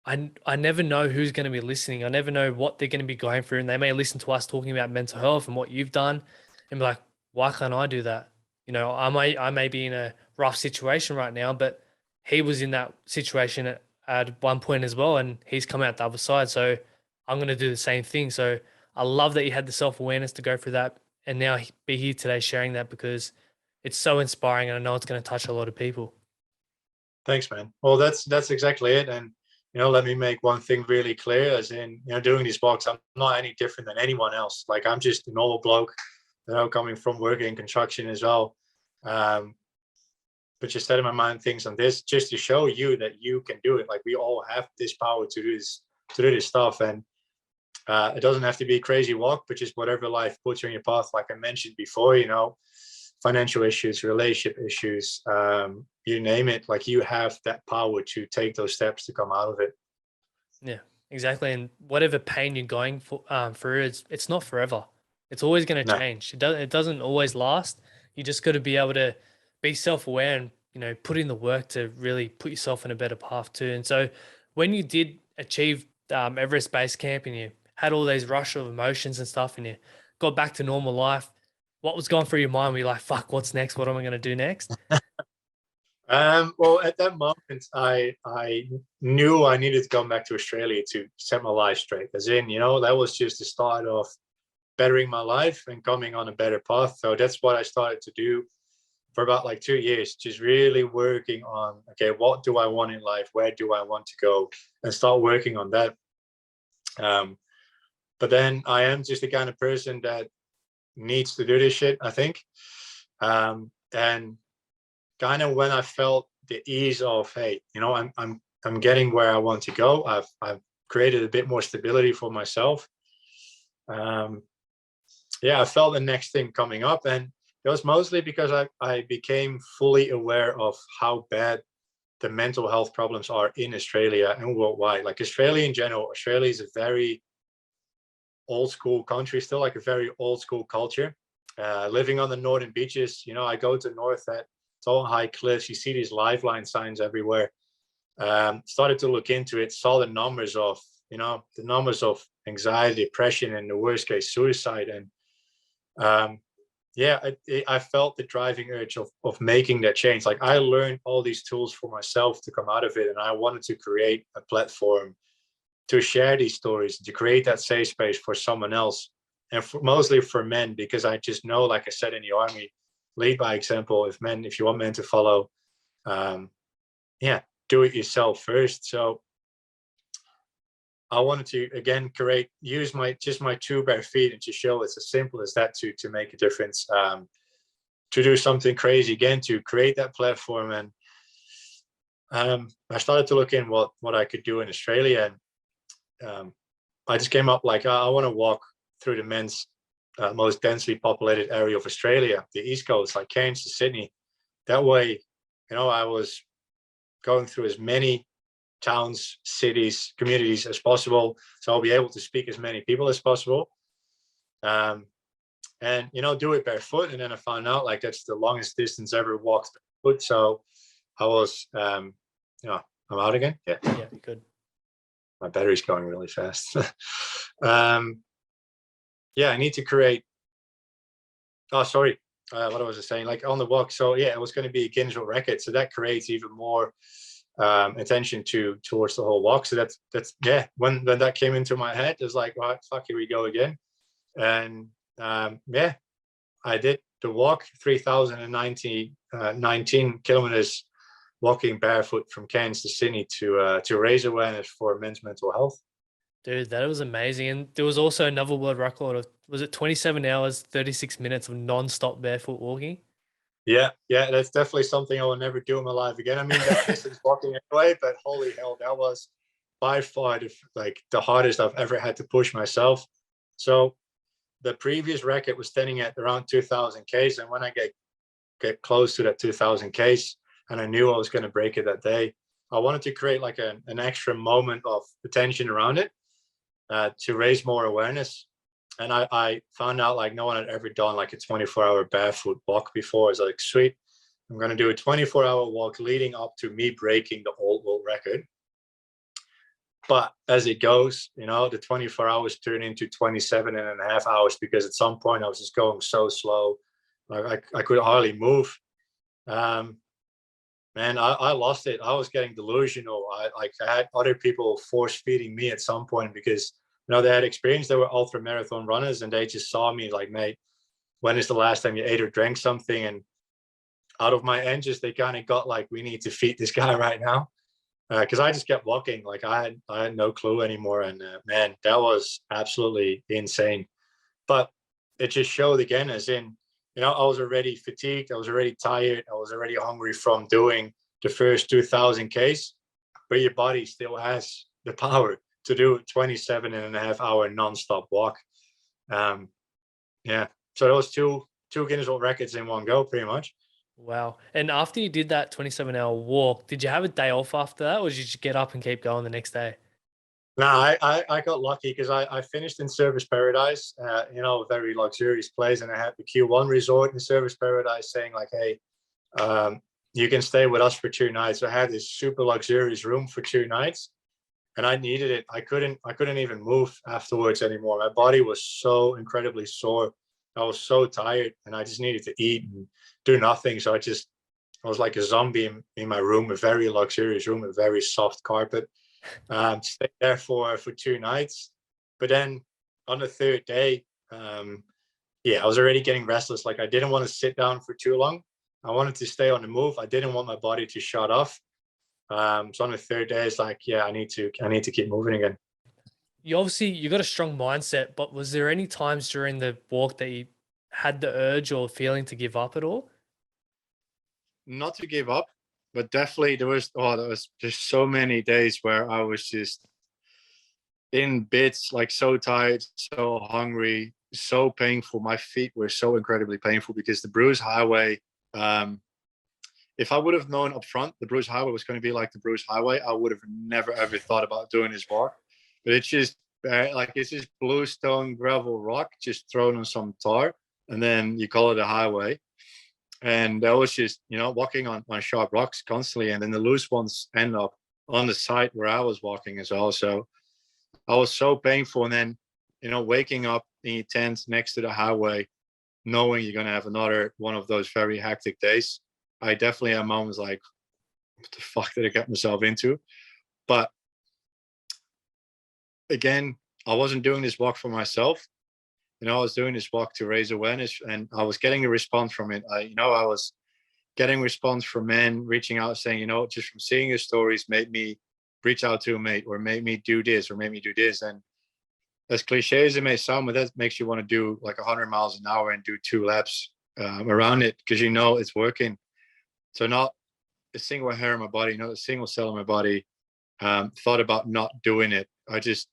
I never know who's going to be listening. I never know what they're going to be going through. And they may listen to us talking about mental health and what you've done and be like, why can't I do that? You know, I may be in a rough situation right now, but he was in that situation at one point as well, and he's come out the other side. So I'm going to do the same thing. So I love that you had the self-awareness to go through that and now be here today sharing that, because it's so inspiring, and I know it's going to touch a lot of people. Thanks, man. Well, that's exactly it. And let me make one thing really clear, as in, doing these walks, I'm not any different than anyone else. Like, I'm just a normal bloke, coming from working in construction as well. But just setting my mind things on this, just to show you that you can do it. Like, we all have this power to do this stuff. And it doesn't have to be a crazy walk, but just whatever life puts you on your path. Like I mentioned before, financial issues, relationship issues, you name it. Like, you have that power to take those steps to come out of it. Yeah, exactly. And whatever pain you're going through, it's not forever. It's always going to No. change. It doesn't always last. You just got to be able to be self-aware and, put in the work to really put yourself in a better path too. And so when you did achieve Everest Base Camp and you had all these rush of emotions and stuff and you got back to normal life, what was going through your mind? Were you like, fuck, what's next? What am I going to do next? Well, at that moment, I knew I needed to come back to Australia to set my life straight. As in, that was just the start of bettering my life and coming on a better path. So that's what I started to do for about like 2 years, just really working on, okay, what do I want in life? Where do I want to go? And start working on that. But then I am just the kind of person that needs to do this shit, I think. And kind of when I felt the ease of, hey, I'm getting where I want to go. I've created a bit more stability for myself. I felt the next thing coming up, and it was mostly because I became fully aware of how bad the mental health problems are in Australia and worldwide. Like, Australia in general, Australia is a very old school country, still like a very old school culture. Living on the northern beaches, I go to north at tall high cliffs. You see these lifeline signs everywhere. Started to look into it, saw the numbers of anxiety, depression, and the worst case suicide. And I felt the driving urge of making that change. Like, I learned all these tools for myself to come out of it, and I wanted to create a platform to share these stories, to create that safe space for someone else, and mostly for men, because I just know, like I said in the army, lead by example. If you want men to follow, do it yourself first. So I wanted to again use my two bare feet, and to show it's as simple as that to make a difference, to do something crazy again, to create that platform. And I started to look in what I could do in Australia, and I just came up like, I want to walk through the men's most densely populated area of Australia, the East Coast, like Cairns to Sydney. That way, I was going through as many towns, cities, communities as possible, so I'll be able to speak as many people as possible, and do it barefoot. And then I found out, like, that's the longest distance ever walked barefoot. So I was I'm out again. Yeah, Good. My battery's going really fast. I need to create, what was I saying, like on the walk. So it was going to be a Guinness World Record, so that creates even more attention towards the whole walk. So that's yeah. When that came into my head, it was like, right, fuck, here we go again. And yeah, I did the walk, 3,019 kilometers, walking barefoot from Cairns to Sydney to raise awareness for men's mental health. Dude, that was amazing. And there was also another world record of, was it 27 hours, 36 minutes of non-stop barefoot walking? Yeah, that's definitely something I will never do in my life again. I mean, that distance walking anyway, but holy hell, that was by far the hardest I've ever had to push myself. So the previous record was standing at around 2,000 Ks, and when I get close to that 2,000 Ks, and I knew I was going to break it that day, I wanted to create like an extra moment of attention around it to raise more awareness. And I found out like no one had ever done like a 24-hour barefoot walk before. I was like, sweet, I'm going to do a 24-hour walk leading up to me breaking the old world record. But as it goes, you know, the 24 hours turned into 27.5 hours because at some point I was just going so slow. Like I could hardly move. Man, I lost it. I was getting delusional. I had other people force feeding me at some point because, you know, they had experience. They were ultra marathon runners and they just saw me like, mate, when is the last time you ate or drank something? And out of my engines, they kind of got like, we need to feed this guy right now. Because I just kept walking. Like I had no clue anymore. And man, that was absolutely insane. But it just showed again, as in, you know, I was already fatigued. I was already tired. I was already hungry from doing the first 2,000 Ks, but your body still has the power to do a 27.5 hour nonstop walk. Yeah. So those two Guinness World Records in one go, pretty much. Wow. And after you did that 27-hour walk, did you have a day off after that, or did you just get up and keep going the next day? No, I got lucky because I finished in Service Paradise, you know, a very luxurious place, and I had the Q1 resort in Service Paradise saying like, hey, you can stay with us for 2 nights. So I had this super luxurious room for 2 nights, and I needed it. I couldn't even move afterwards anymore. My body was so incredibly sore. I was so tired, and I just needed to eat and do nothing. So I was like a zombie in my room, a very luxurious room, a very soft carpet. Stayed there for 2 nights, but then on the third day, yeah, I was already getting restless. Like I didn't want to sit down for too long. I wanted to stay on the move. I didn't want my body to shut off. So on the third day, it's like, yeah, I need to keep moving again. You got a strong mindset, but was there any times during the walk that you had the urge or feeling to give up at all? Not to give up, but definitely there was just so many days where I was just in bits, like so tired, so hungry, so painful. My feet were so incredibly painful because the Bruce Highway, if I would have known up front the Bruce Highway was going to be like the Bruce Highway, I would have never ever thought about doing this walk. But it's just like it's just bluestone gravel rock just thrown on some tar, and then you call it a highway. And that was just, you know, walking on sharp rocks constantly, and then the loose ones end up on the side where I was walking as well. So I was so painful, and then, you know, waking up in your tent next to the highway, knowing you're gonna have another one of those very hectic days. I definitely had moments like, what the fuck did I get myself into? But again, I wasn't doing this walk for myself. You know, I was doing this walk to raise awareness, and I was getting a response from it. I was getting response from men reaching out saying, you know, just from seeing your stories made me reach out to a mate, or made me do this, or made me do this. And as cliche as it may sound, but that makes you want to do like 100 miles an hour and do 2 laps around it, because you know it's working. So not a single hair in my body, not a single cell in my body thought about not doing it. I just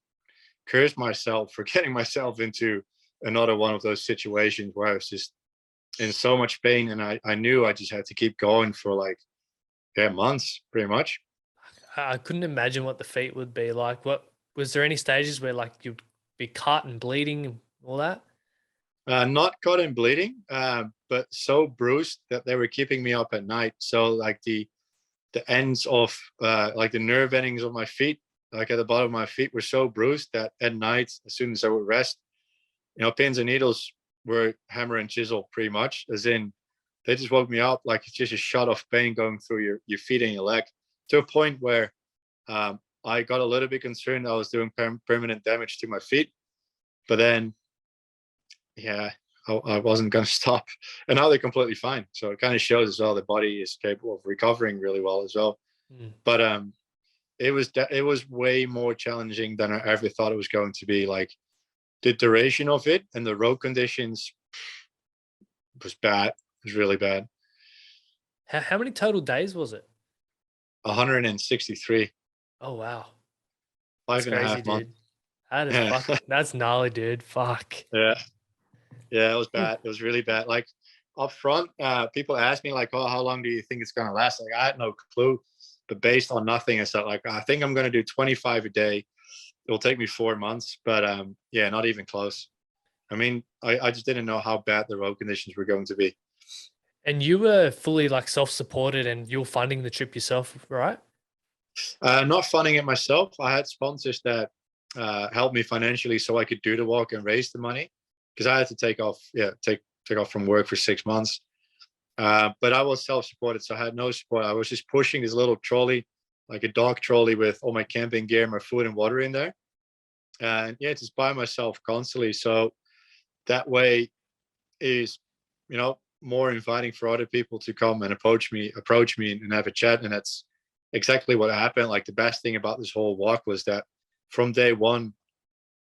cursed myself for getting myself into another one of those situations where I was just in so much pain, and I knew I just had to keep going for like, yeah, months pretty much. I couldn't imagine what the feet would be like. What was there any stages where like you'd be cut and bleeding and all that? Not cut and bleeding, but so bruised that they were keeping me up at night. So like the ends of like the nerve endings of my feet, like at the bottom of my feet, were so bruised that at night, as soon as I would rest, you know, pins and needles were hammer and chisel pretty much, as in they just woke me up like it's just a shot of pain going through your feet and your leg. to a point where I got a little bit concerned I was doing permanent damage to my feet. But then, yeah, I wasn't going to stop. And now they're completely fine. So it kind of shows as well the body is capable of recovering really well as well. Mm. But it was way more challenging than I ever thought it was going to be. Like the duration of it and the road conditions was bad. It was really bad. How many total days was it? 163, Oh wow, that's five and a crazy, half months. dude. That is Yeah. that's gnarly, dude. Fuck. Yeah. Yeah, it was bad. It was really bad. Like up front, people ask me like, "Oh, how long do you think it's gonna last?" Like I had no clue, but based on nothing, I said like, I think I'm gonna do 25 a day. It'll take me 4 months, but yeah, not even close. I mean, I just didn't know how bad the road conditions were going to be. And you were fully like self-supported and you're funding the trip yourself, right? Not funding it myself. I had sponsors that helped me financially so I could do the walk and raise the money because I had to take off, take off from work for 6 months. But I was self-supported, so I had no support. I was just pushing this little trolley, like a dog trolley with all my camping gear, my food and water in there. And yeah, just by myself constantly. So that way is, more inviting for other people to come and approach me and have a chat. And that's exactly what happened. Like the best thing about this whole walk was that from day one,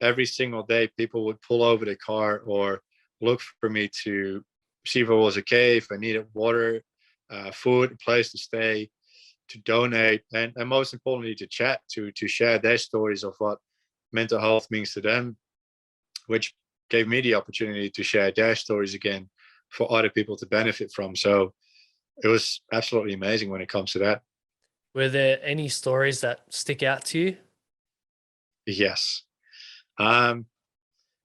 every single day, people would pull over the car or look for me to see if I was okay, if I needed water, food, a place to stay, to donate, and most importantly, to chat, to share their stories of what mental health means to them, which gave me the opportunity to share their stories again for other people to benefit from. So it was absolutely amazing when it comes to that. Were there any stories that stick out to you? Yes. I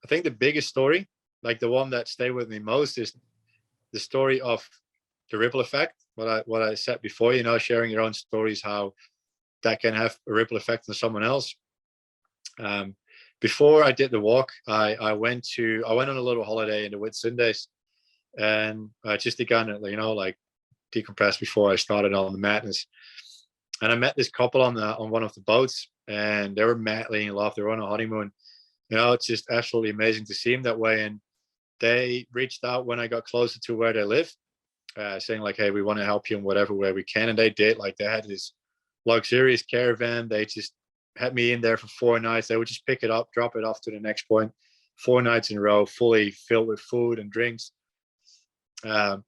think the biggest story, like the one that stayed with me most, is the story of the ripple effect. What I said before, sharing your own stories, how that can have a ripple effect on someone else. Before I did the walk, I went on a little holiday in the Whitsundays, and just to kind of like decompress before I started on the madness. And I met this couple on one of the boats, and they were madly in love. They were on a honeymoon. It's just absolutely amazing to see them that way. And they reached out when I got closer to where they live, saying like, "Hey, we want to help you in whatever way we can." And they did. Like they had this luxurious caravan. They just had me in there for 4 nights. They would just pick it up, drop it off to the next point, 4 nights in a row, fully filled with food and drinks.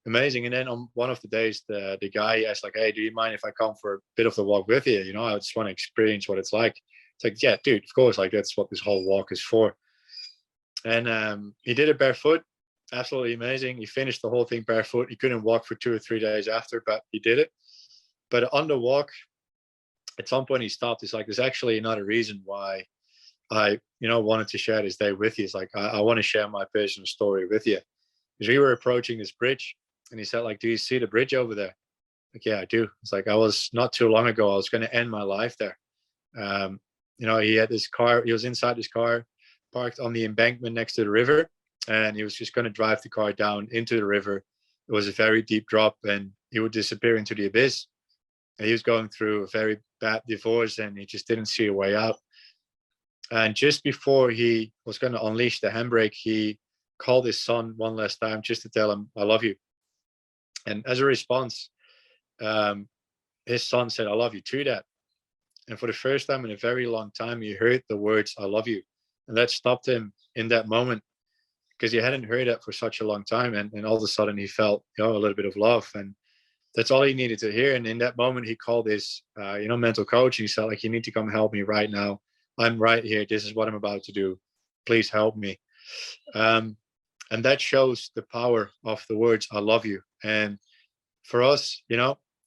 Amazing. And then on one of the days, the guy asked like, "Hey, do you mind if I come for a bit of the walk with you? I just want to experience what it's like." It's like, "Yeah, dude, of course. Like that's what this whole walk is for." And he did it barefoot. Absolutely amazing. He finished the whole thing barefoot. He couldn't walk for 2 or 3 days after, but he did it. But on the walk, at some point he stopped. He's like, "There's actually another reason why I, wanted to share this day with you. It's like I want to share my personal story with you." Because we were approaching this bridge, and he said, like, "Do you see the bridge over there?" Like, "Yeah, I do." It's like, I was not too long ago, I was going to end my life there. He had this car. He was inside his car, parked on the embankment next to the river, and he was just going to drive the car down into the river. It was a very deep drop, and he would disappear into the abyss. And he was going through a very bad divorce, and he just didn't see a way out. And just before he was going to unleash the handbrake, he called his son one last time just to tell him, "I love you." And as a response, his son said, "I love you too, Dad." And for the first time in a very long time, he heard the words, "I love you." And that stopped him in that moment because he hadn't heard that for such a long time. And all of a sudden he felt, a little bit of love. And that's all he needed to hear. And in that moment, he called his, mental coach. And he said, like, "You need to come help me right now. I'm right here. This is what I'm about to do. Please help me." And that shows the power of the words, "I love you." And for us,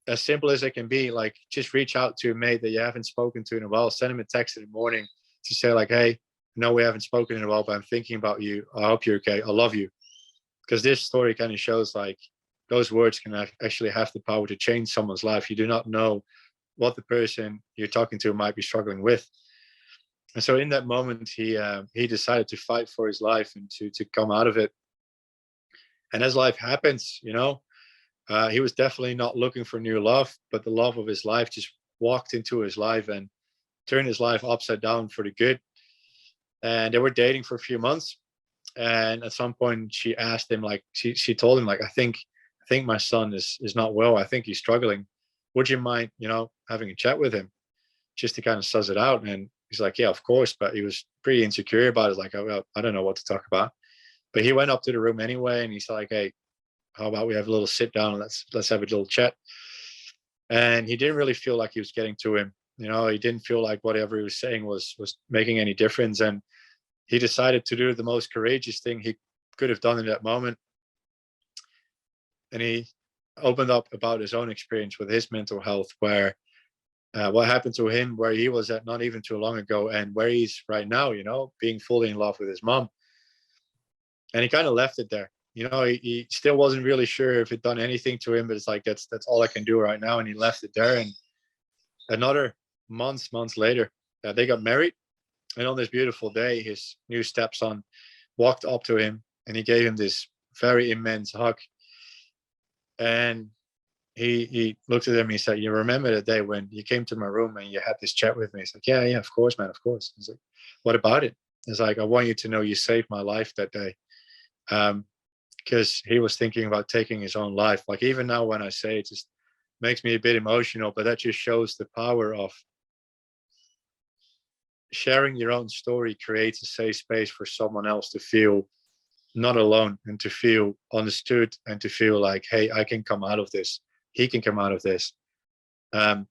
as simple as it can be, like just reach out to a mate that you haven't spoken to in a while, send him a text in the morning to say like, "Hey, no, we haven't spoken in a while, but I'm thinking about you. I hope you're okay. I love you." Because this story kind of shows like those words can actually have the power to change someone's life. You do not know what the person you're talking to might be struggling with. And so in that moment, he decided to fight for his life and to come out of it. And as life happens, he was definitely not looking for new love, but the love of his life just walked into his life and turned his life upside down for the good. And they were dating for a few months. And at some point she asked him, like, she told him, like, I think my son is not well. I think he's struggling. Would you mind, having a chat with him just to kind of suss it out? And he's like, yeah, of course. But he was pretty insecure about it. Like, oh, well, I don't know what to talk about. But he went up to the room anyway, and he's like, hey, how about we have a little sit down and let's have a little chat. And he didn't really feel like he was getting to him. He didn't feel like whatever he was saying was making any difference. And he decided to do the most courageous thing he could have done in that moment. And he opened up about his own experience with his mental health, where what happened to him, where he was at not even too long ago, and where he's right now, being fully in love with his mom. And he kind of left it there. He still wasn't really sure if it done anything to him, but it's like, that's all I can do right now. And he left it there. And another months later, they got married. And on this beautiful day, his new stepson walked up to him and he gave him this very immense hug. And he looked at him and he said, you remember the day when you came to my room and you had this chat with me? He's like, yeah, of course, man, of course. He's like, what about it? It's like, I want you to know you saved my life that day. Because he was thinking about taking his own life. Like, even now when I say it, just makes me a bit emotional, but that just shows the power of sharing your own story creates a safe space for someone else to feel not alone and to feel understood and to feel like, hey, I can come out of this. He can come out of this. And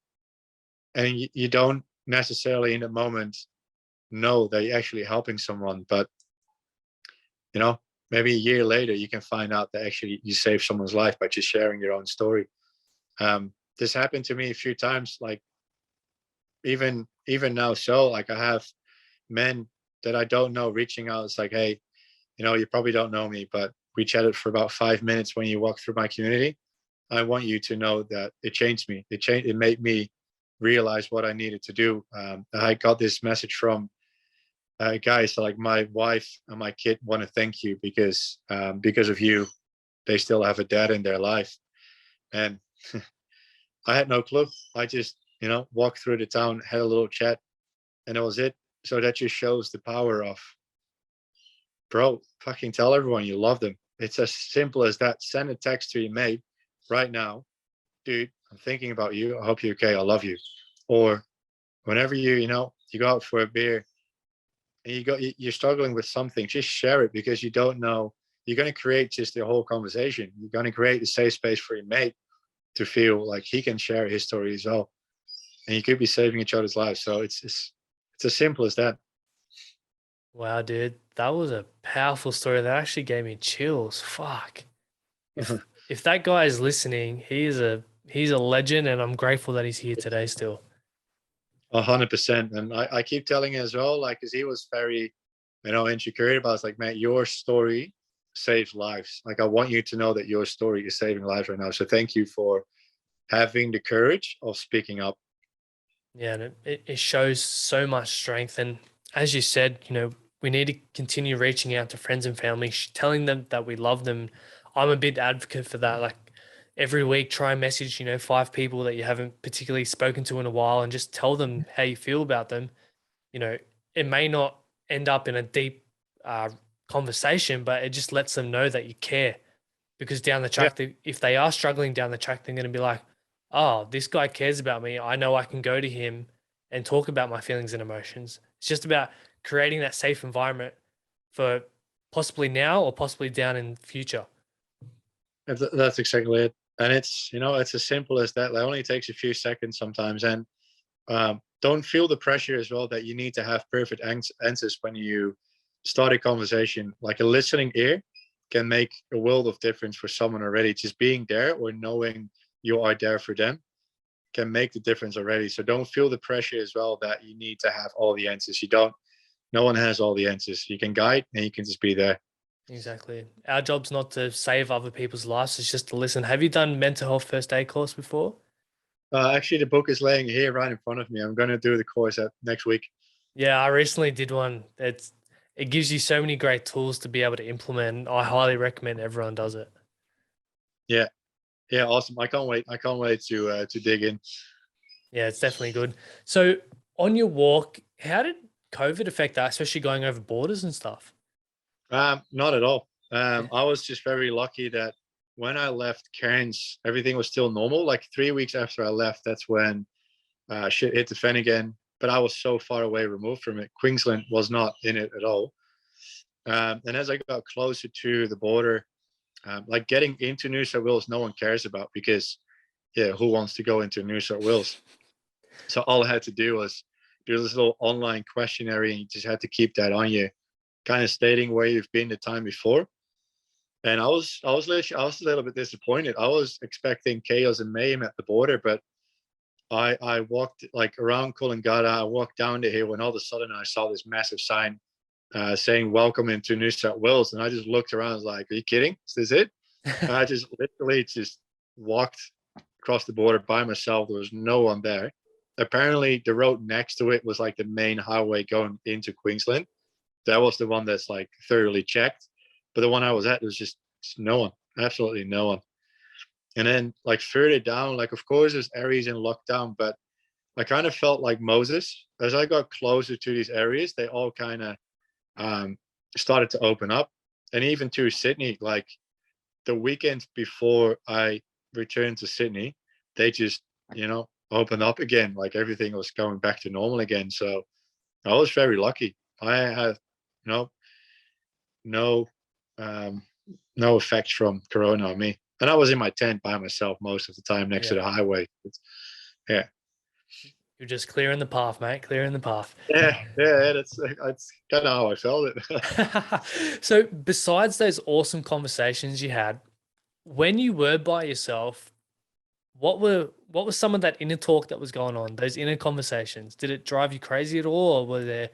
you don't necessarily in the moment know that you're actually helping someone, but maybe a year later you can find out that actually you saved someone's life by just sharing your own story. This happened to me a few times, like even now. So like, I have men that I don't know reaching out. It's like, hey, you probably don't know me, but we chatted for about 5 minutes when you walked through my community. I want you to know that it changed me. It made me realize what I needed to do. I got this message from guys, like, my wife and my kid want to thank you because of you, they still have a dad in their life. And I had no clue. I just, walked through the town, had a little chat, and that was it. So that just shows the power of, bro, fucking tell everyone you love them. It's as simple as that. Send a text to your mate right now. Dude, I'm thinking about you. I hope you're okay. I love you. Or whenever you go out for a beer and you're struggling with something, just share it, because you don't know. You're going to create just the whole conversation. You're going to create a safe space for your mate to feel like he can share his story as well. And you could be saving each other's lives. So it's as simple as that. Wow, dude, that was a powerful story. That actually gave me chills. Fuck. If that guy is listening, he's a legend, and I'm grateful that he's here today still. 100%. And I keep telling him as well, like, because he was very, insecure about it. It's like, man, your story saves lives. Like, I want you to know that your story is saving lives right now. So thank you for having the courage of speaking up. Yeah, and it shows so much strength. And as you said, we need to continue reaching out to friends and family, telling them that we love them. I'm a big advocate for that. Like, every week, try and message, 5 people that you haven't particularly spoken to in a while, and just tell them how you feel about them. It may not end up in a deep conversation, but it just lets them know that you care. Because down the Yeah. track, if they are struggling down the track, they're going to be like, oh, this guy cares about me. I know I can go to him and talk about my feelings and emotions. It's just about creating that safe environment for possibly now or possibly down in the future. That's exactly it. And it's as simple as that. It only takes a few seconds sometimes. And don't feel the pressure as well that you need to have perfect answers when you start a conversation. Like, a listening ear can make a world of difference for someone already. Just being there or knowing you are there for them can make the difference already. So don't feel the pressure as well that you need to have all the answers. You don't. No one has all the answers. You can guide and you can just be there. Exactly. Our job's not to save other people's lives, it's just to listen. Have you done mental health first aid course before? Actually, the book is laying here right in front of me. I'm going to do the course next week. Yeah, I recently did one. It gives you so many great tools to be able to implement. I highly recommend everyone does it. Yeah, yeah, awesome. I can't wait. I can't wait to dig in. Yeah, it's definitely good. So on your walk, how did COVID affect that, especially going over borders and stuff? Not at all. Yeah. I was just very lucky that when I left Cairns, everything was still normal. Like 3 weeks after I left, that's when shit hit the fan again. But I was so far away removed from it. Queensland was not in it at all. And as I got closer to the border, like getting into New South Wales, no one cares about because, yeah, who wants to go into New South Wales? So all I had to do was do this little online questionnaire, and you just had to keep that on you, kind of stating where you've been the time before. And I was a little bit disappointed. I was expecting chaos and mayhem at the border, but I walked like around Coolangatta. I walked down the hill, and all of a sudden I saw this massive sign saying "Welcome into New South Wales," and I just looked around. I was like, "Are you kidding? Is this it?" And I just literally just walked across the border by myself. There was no one there. Apparently, the road next to it was like the main highway going into Queensland. That was the one that's like thoroughly checked. But the one I was at, there was just no one, absolutely no one. And then like further down, like of course there's areas in lockdown, but I kind of felt like Moses. As I got closer to these areas, they all kind of um, started to open up. And even to Sydney, like the weekend before I returned to Sydney, they just, opened up again. Like everything was going back to normal again. So I was very lucky. I had no no um, no effects from Corona on me, and I was in my tent by myself most of the time next to Yeah. the highway. Yeah, You're just clearing the path, mate, clearing the path. yeah. That's kind of how I felt it. So besides those awesome conversations you had, when you were by yourself, what was some of that inner talk that was going on, those inner conversations? Did it drive you crazy at all, or were there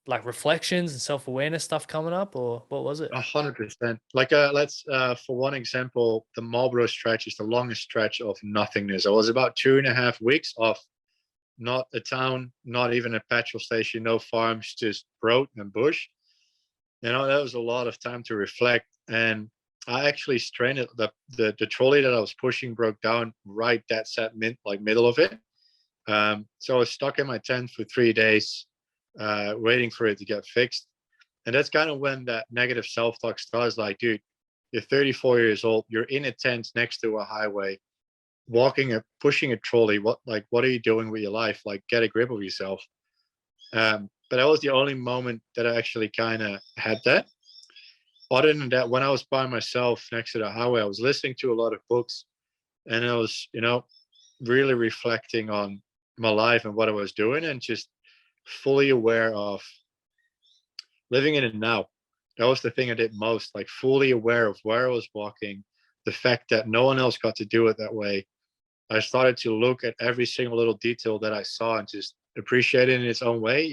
like reflections and self-awareness stuff coming up, or what was it? 100%. Like, let's for one example, the Marlborough stretch is the longest stretch of nothingness. I was about 2.5 weeks of not a town, not even a petrol station, no farms, just road and bush. That was a lot of time to reflect. And I actually stranded the trolley that I was pushing broke down right that set middle of it. So I was stuck in my tent for 3 days, waiting for it to get fixed. And that's kind of when that negative self-talk starts. Like, dude, you're 34 years old. You're in a tent next to a highway, pushing a trolley. What are you doing with your life? Like, get a grip of yourself. But that was the only moment that I actually kind of had that. Other than that, when I was by myself next to the highway, I was listening to a lot of books, and I was, really reflecting on my life and what I was doing, and just fully aware of living in it now. That was the thing I did most, like fully aware of where I was walking, the fact that no one else got to do it that way. I started to look at every single little detail that I saw and just appreciate it in its own way.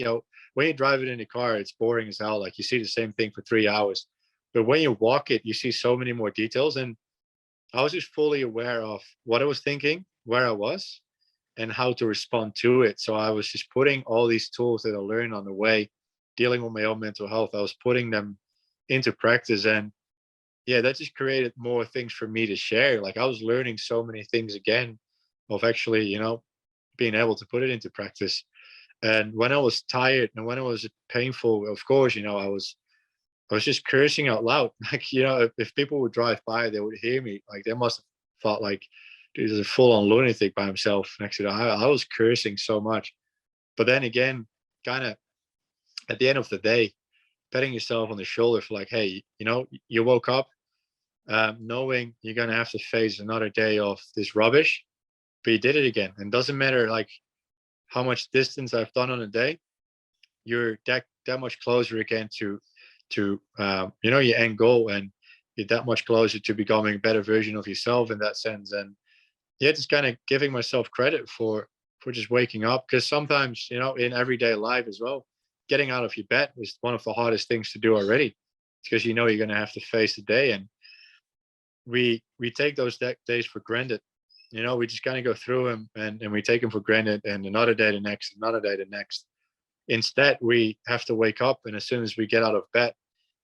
When you drive it in the car, it's boring as hell. Like you see the same thing for 3 hours. But when you walk it, you see so many more details. And I was just fully aware of what I was thinking, where I was, and how to respond to it. So I was just putting all these tools that I learned on the way, dealing with my own mental health. I was putting them into practice. And yeah, that just created more things for me to share. Like I was learning so many things again of actually, being able to put it into practice. And when I was tired and when it was painful, of course, I was just cursing out loud. Like, if people would drive by, they would hear me. Like they must have thought like, dude, there's a full-on lunatic by himself next to the highway. I was cursing so much. But then again, kind of at the end of the day, patting yourself on the shoulder for like, hey, you woke up knowing you're gonna have to face another day of this rubbish, but you did it again. And doesn't matter like how much distance I've done on a day, you're that much closer again to your end goal, and you're that much closer to becoming a better version of yourself in that sense. And yeah, just kind of giving myself credit for just waking up, because sometimes in everyday life as well, getting out of your bed is one of the hardest things to do already, because you're going to have to face the day. And we take those days for granted. We just kind of go through them, and we take them for granted, and another day the next, another day the next. Instead, we have to wake up, and as soon as we get out of bed,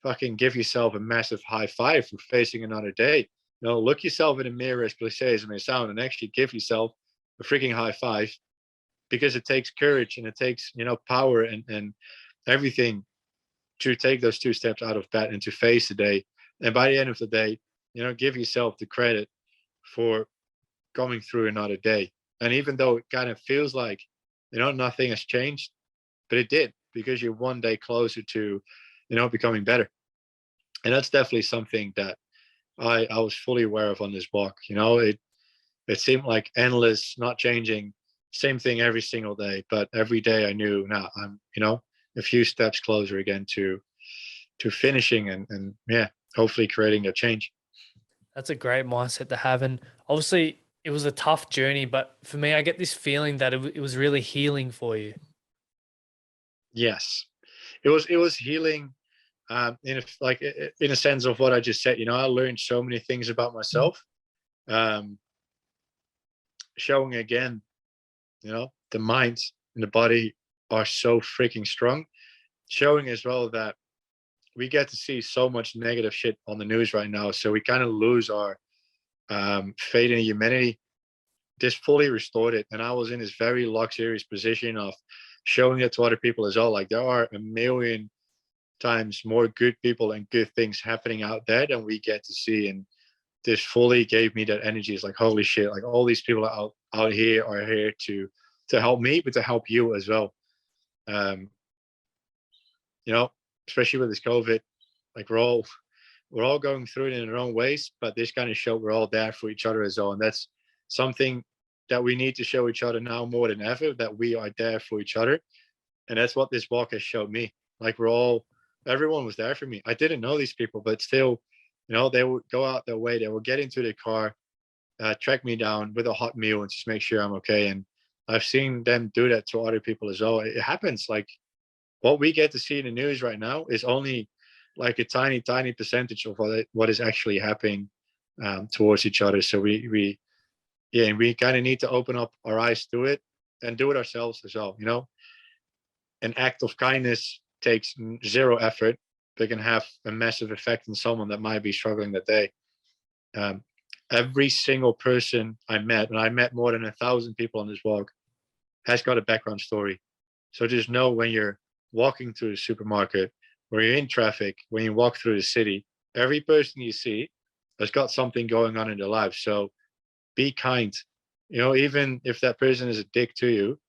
fucking give yourself a massive high five for facing another day. Look yourself in the mirror, as cliche as it may sound, and actually give yourself a freaking high five, because it takes courage and it takes, you know, power and everything to take those 2 steps out of bed and to face the day. And by the end of the day, you know, give yourself the credit for going through another day. And even though it kind of feels like, you know, nothing has changed, but it did, because you're one day closer to, you know, becoming better. And that's definitely something that I was fully aware of on this walk. You know, it seemed like endless, not changing, same thing every single day. But every day I knew, now I'm, you know, a few steps closer again to finishing and yeah, hopefully creating a change. That's a great mindset to have. And obviously, it was a tough journey, but for me, I get this feeling that it was really healing for you. Yes, it was healing, in a sense of what I just said. You know, I learned so many things about myself, um, showing again, you know, the mind and the body are so freaking strong. Showing as well that we get to see so much negative shit on the news right now, so we kind of lose our faith in humanity. This fully restored it, and I was in this very luxurious position of showing it to other people as well. Like, there are a million times more good people and good things happening out there than we get to see, and this fully gave me that energy. It's like, holy shit, like all these people out here are here to help me, but to help you as well. um you know, especially with this COVID, like we're all going through it in our own ways, but this kind of show we're all there for each other as well. And that's something that we need to show each other now more than ever, that we are there for each other. And that's what this walk has showed me. Like, everyone was there for me. I didn't know these people, but still, you know, they would go out their way. They would get into the car, track me down with a hot meal and just make sure I'm okay. And I've seen them do that to other people as well. It happens. Like, what we get to see in the news right now is only like a tiny, tiny percentage of what is actually happening towards each other. So we kind of need to open up our eyes to it and do it ourselves as well. You know, an act of kindness takes zero effort, but can have a massive effect on someone that might be struggling that day. Um, every single person I met, and I met more than 1,000 people on this walk, has got a background story. So just know, when you're walking through the supermarket, when you're in traffic, when you walk through the city, every person you see has got something going on in their life. So be kind. You know, even if that person is a dick to you,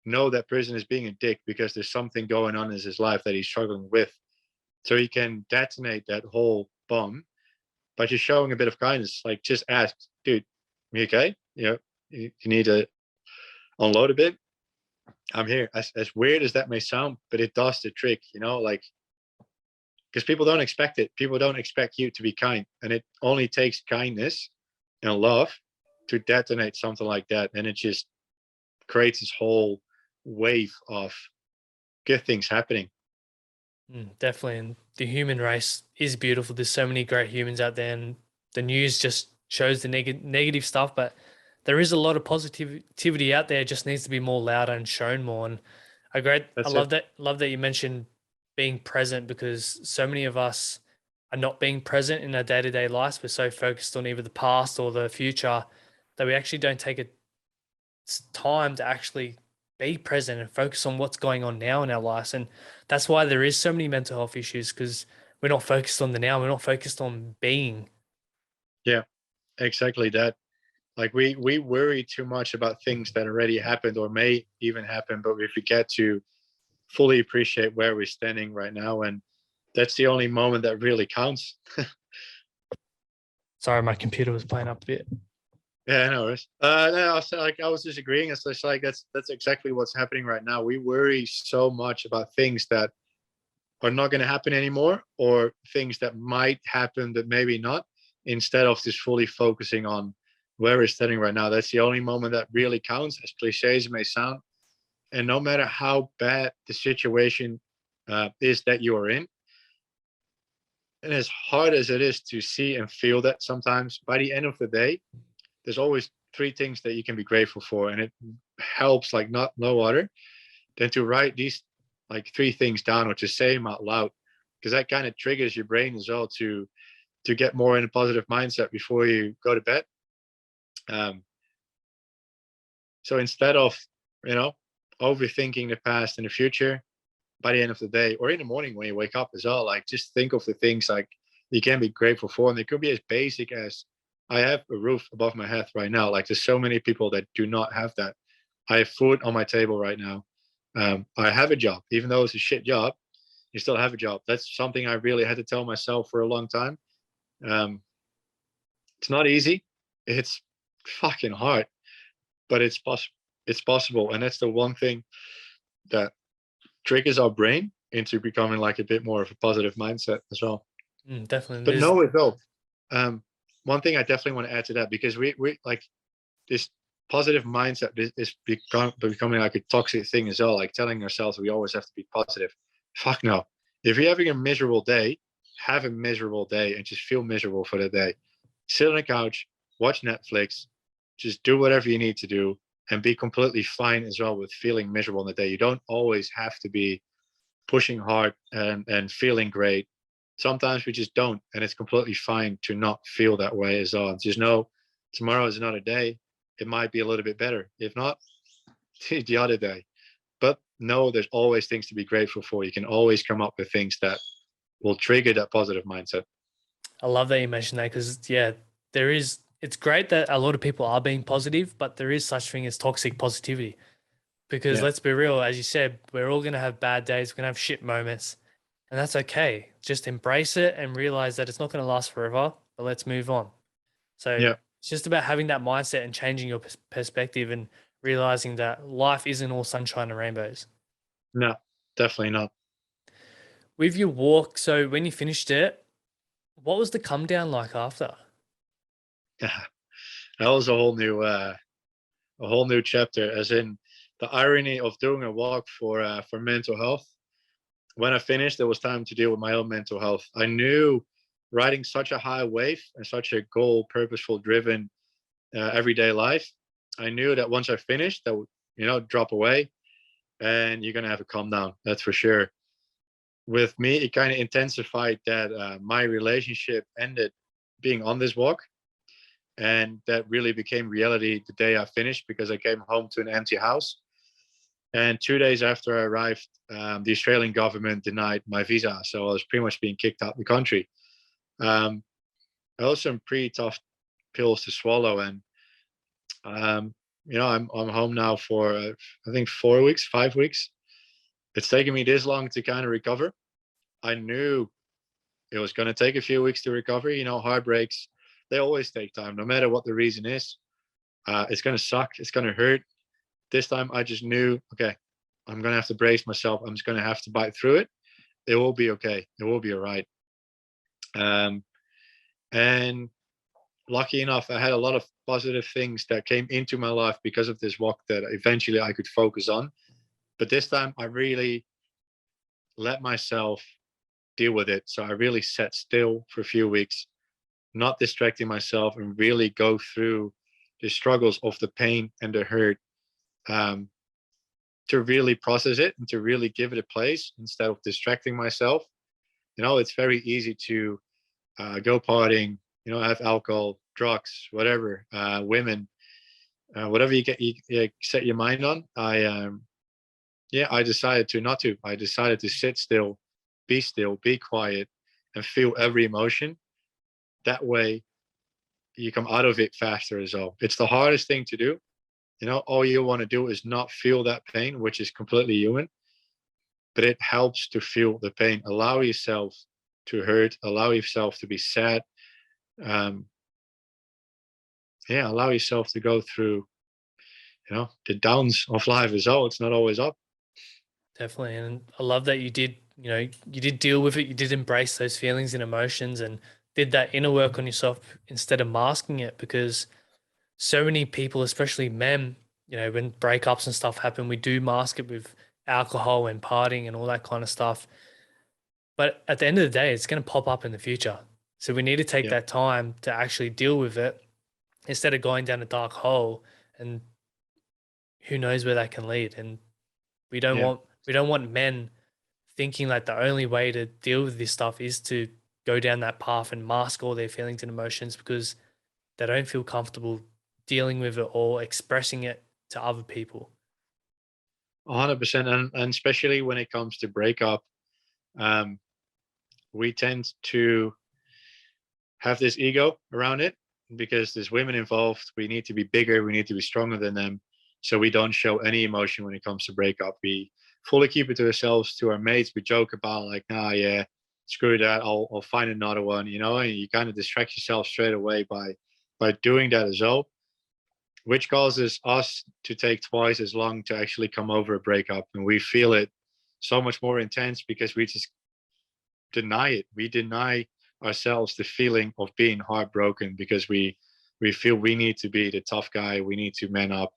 know that person is being a dick because there's something going on in his life that he's struggling with. So he can detonate that whole bomb by just showing a bit of kindness. Like, just ask, dude, you okay? You know, you need to unload a bit. I'm here. As weird as that may sound, but it does the trick, you know, like, because people don't expect it. People don't expect you to be kind. And it only takes kindness and love to detonate something like that. And it just creates this whole wave of good things happening. Definitely. And the human race is beautiful. There's so many great humans out there, and the news just shows the negative stuff, but there is a lot of positivity out there. It just needs to be more louder and shown more. And I That's it. love that you mentioned being present, because so many of us are not being present in our day-to-day lives. We're so focused on either the past or the future that we actually don't take time to actually be present and focus on what's going on now in our lives. And that's why there is so many mental health issues, because we're not focused on the now. We're not focused on being. Yeah, exactly that. Like, we worry too much about things that already happened or may even happen, but we forget to fully appreciate where we're standing right now. And that's the only moment that really counts. Sorry, my computer was playing up a bit. Yeah, no worries. No, I was just agreeing. It's just like, that's exactly what's happening right now. We worry so much about things that are not going to happen anymore, or things that might happen but maybe not, instead of just fully focusing on where we're standing right now. That's the only moment that really counts, as cliche as it may sound. And no matter how bad the situation is that you are in, and as hard as it is to see and feel that sometimes, by the end of the day, there's always 3 things that you can be grateful for. And it helps like no other than to write these like 3 things down, or to say them out loud, because that kind of triggers your brain as well to get more in a positive mindset before you go to bed. um, so instead of you know, overthinking the past and the future by the end of the day, or in the morning when you wake up as well. Like, just think of the things like you can be grateful for, and it could be as basic as I have a roof above my head right now. Like, there's so many people that do not have that. I have food on my table right now. I have a job, even though it's a shit job. You still have a job. That's something I really had to tell myself for a long time. Um, it's not easy. It's fucking hard, but it's possible. It's possible, and that's the one thing that triggers our brain into becoming like a bit more of a positive mindset as well. Definitely. But no, it though. One thing I definitely want to add to that, because we like this positive mindset is becoming like a toxic thing as well. Like telling ourselves we always have to be positive. Fuck no. If you're having a miserable day, have a miserable day and just feel miserable for the day. Sit on the couch, watch Netflix, just do whatever you need to do, and be completely fine as well with feeling miserable in the day. You don't always have to be pushing hard and feeling great. Sometimes we just don't, and it's completely fine to not feel that way as well. Just know tomorrow is another day. It might be a little bit better. If not, the other day. But no, there's always things to be grateful for. You can always come up with things that will trigger that positive mindset. I love that you mentioned that because, yeah, there is, it's great that a lot of people are being positive, but there is such thing as toxic positivity. Because Yeah. let's be real, as you said, we're all going to have bad days, we're going to have shit moments, and that's okay. Just embrace it and realize that it's not going to last forever, but let's move on. So Yeah. it's just about having that mindset and changing your perspective and realizing that life isn't all sunshine and rainbows. No, definitely not. With your walk, so when you finished it, what was the come down like after? Yeah. That was a whole new chapter, as in the irony of doing a walk for mental health. When I finished, it was time to deal with my own mental health. I knew riding such a high wave and such a goal, purposeful, driven everyday life. I knew that once I finished, that would, drop away, and you're gonna have a calm down. That's for sure. With me, it kind of intensified that my relationship ended being on this walk, and that really became reality the day I finished, because I came home to an empty house. And 2 days after I arrived, the Australian government denied my visa, so I was pretty much being kicked out the country. Um, I was some pretty tough pills to swallow, and I'm home now for I think 4 weeks, 5 weeks. It's taken me this long to kind of recover. I knew it was going to take a few weeks to recover. Heartbreaks, they always take time, no matter what the reason is. It's going to suck. It's going to hurt. This time I just knew, okay, I'm going to have to brace myself. I'm just going to have to bite through it. It will be okay. It will be all right. And lucky enough, I had a lot of positive things that came into my life because of this walk that eventually I could focus on. But this time I really let myself deal with it. So I really sat still for a few weeks, not distracting myself, and really go through the struggles of the pain and the hurt, to really process it and to really give it a place instead of distracting myself. It's very easy to go partying, have alcohol, drugs, whatever, women, whatever you set your mind on. I decided to not to. I decided to sit still, be quiet, and feel every emotion. That way, you come out of it faster as well. It's the hardest thing to do. All you want to do is not feel that pain, which is completely human, but it helps to feel the pain. Allow yourself to hurt, allow yourself to be sad. Um, Allow yourself to go through, the downs of life as well. It's not always up. Definitely. And I love that you did deal with it. You did embrace those feelings and emotions and did that inner work on yourself instead of masking it, because so many people, especially men, when breakups and stuff happen, we do mask it with alcohol and partying and all that kind of stuff. But at the end of the day, it's going to pop up in the future. So we need to take Yeah, that time to actually deal with it instead of going down a dark hole, and who knows where that can lead. And we don't yeah, want we don't want men thinking like the only way to deal with this stuff is to go down that path and mask all their feelings and emotions because they don't feel comfortable dealing with it or expressing it to other people. 100%. And especially when it comes to breakup, um, we tend to have this ego around it because there's women involved. We need to be bigger. We need to be stronger than them. So we don't show any emotion when it comes to breakup. We fully keep it to ourselves, to our mates. We joke about like, nah, yeah, screw that. I'll find another one, you know, and you kind of distract yourself straight away by doing that as well, which causes us to take twice as long to actually come over a breakup. And we feel it so much more intense because we just deny it. We deny ourselves the feeling of being heartbroken because we feel we need to be the tough guy. We need to man up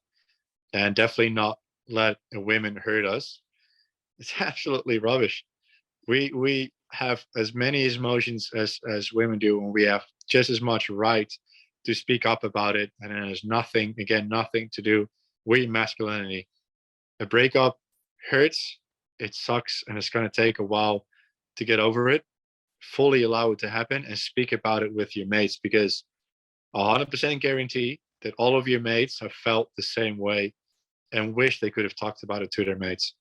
and definitely not let a women hurt us. It's absolutely rubbish. We have as many emotions as women do, and we have just as much right to speak up about it. And it has nothing, again, nothing to do with masculinity. A breakup hurts, it sucks, and it's going to take a while to get over it. Fully allow it to happen and speak about it with your mates, because 100% guarantee that all of your mates have felt the same way and wish they could have talked about it to their mates.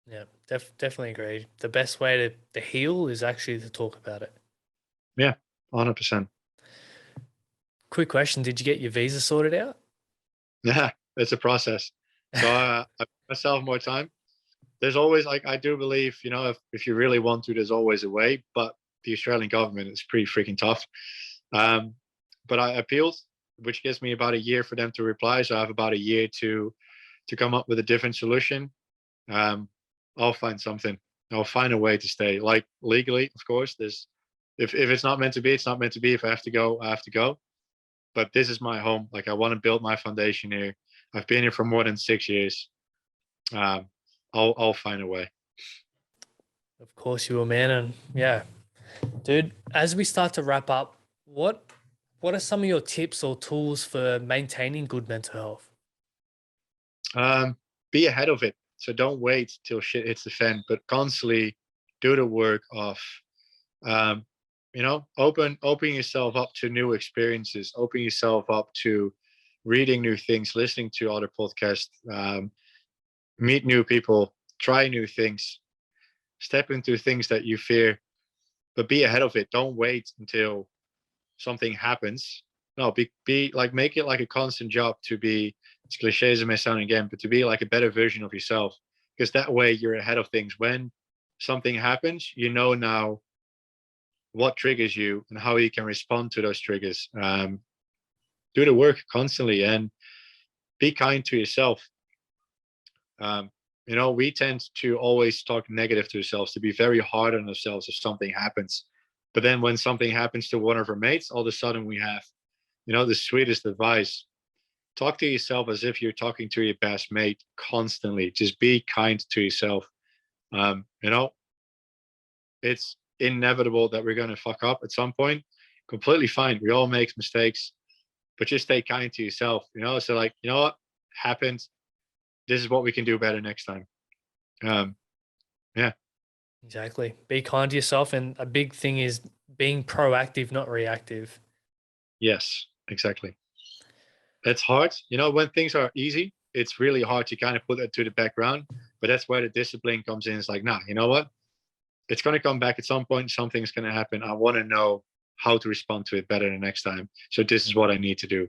Yeah, definitely agree. The best way to heal is actually to talk about it. Yeah, 100%. Quick question: did you get your visa sorted out? Yeah, it's a process. So I give myself more time. There's always, like, I do believe, you know, if you really want to, there's always a way. But the Australian government is pretty freaking tough. Um, but I appealed, which gives me about a year for them to reply. So I have about a year to come up with a different solution. Um, I'll find something. I'll find a way to stay, like legally, of course. There's if it's not meant to be, it's not meant to be. If I have to go, I have to go. But this is my home. Like, I want to build my foundation here. I've been here for more than 6 years. Um, I'll find a way. Of course you will, man. And yeah, dude, as we start to wrap up, what are some of your tips or tools for maintaining good mental health? Um, be ahead of it. So don't wait till shit hits the fan, but constantly do the work of, um, you know, open yourself up to new experiences, open yourself up to reading new things, listening to other podcasts, meet new people, try new things, step into things that you fear, but be ahead of it. Don't wait until something happens. No, be like, make it like a constant job to be, as cliche as it may sound again, but to be like a better version of yourself. Because that way you're ahead of things. When something happens, you know now what triggers you and how you can respond to those triggers. Do the work constantly and be kind to yourself. Um, you know, we tend to always talk negative to ourselves, to be very hard on ourselves if something happens. But then when something happens to one of our mates, all of a sudden we have, you know, the sweetest advice. Talk to yourself as if you're talking to your best mate constantly. Just be kind to yourself. You know, it's inevitable that we're going to fuck up at some point. Completely fine. We all make mistakes, but just stay kind to yourself. You know, so like, you know what happened? This is what we can do better next time. Um, yeah. Exactly. Be kind to yourself. And a big thing is being proactive, not reactive. Yes. Exactly. It's hard. You know, when things are easy, it's really hard to kind of put that to the background. But that's where the discipline comes in. It's like, nah, you know what? It's going to come back at some point. Something's going to happen. I want to know how to respond to it better the next time. So this is what I need to do.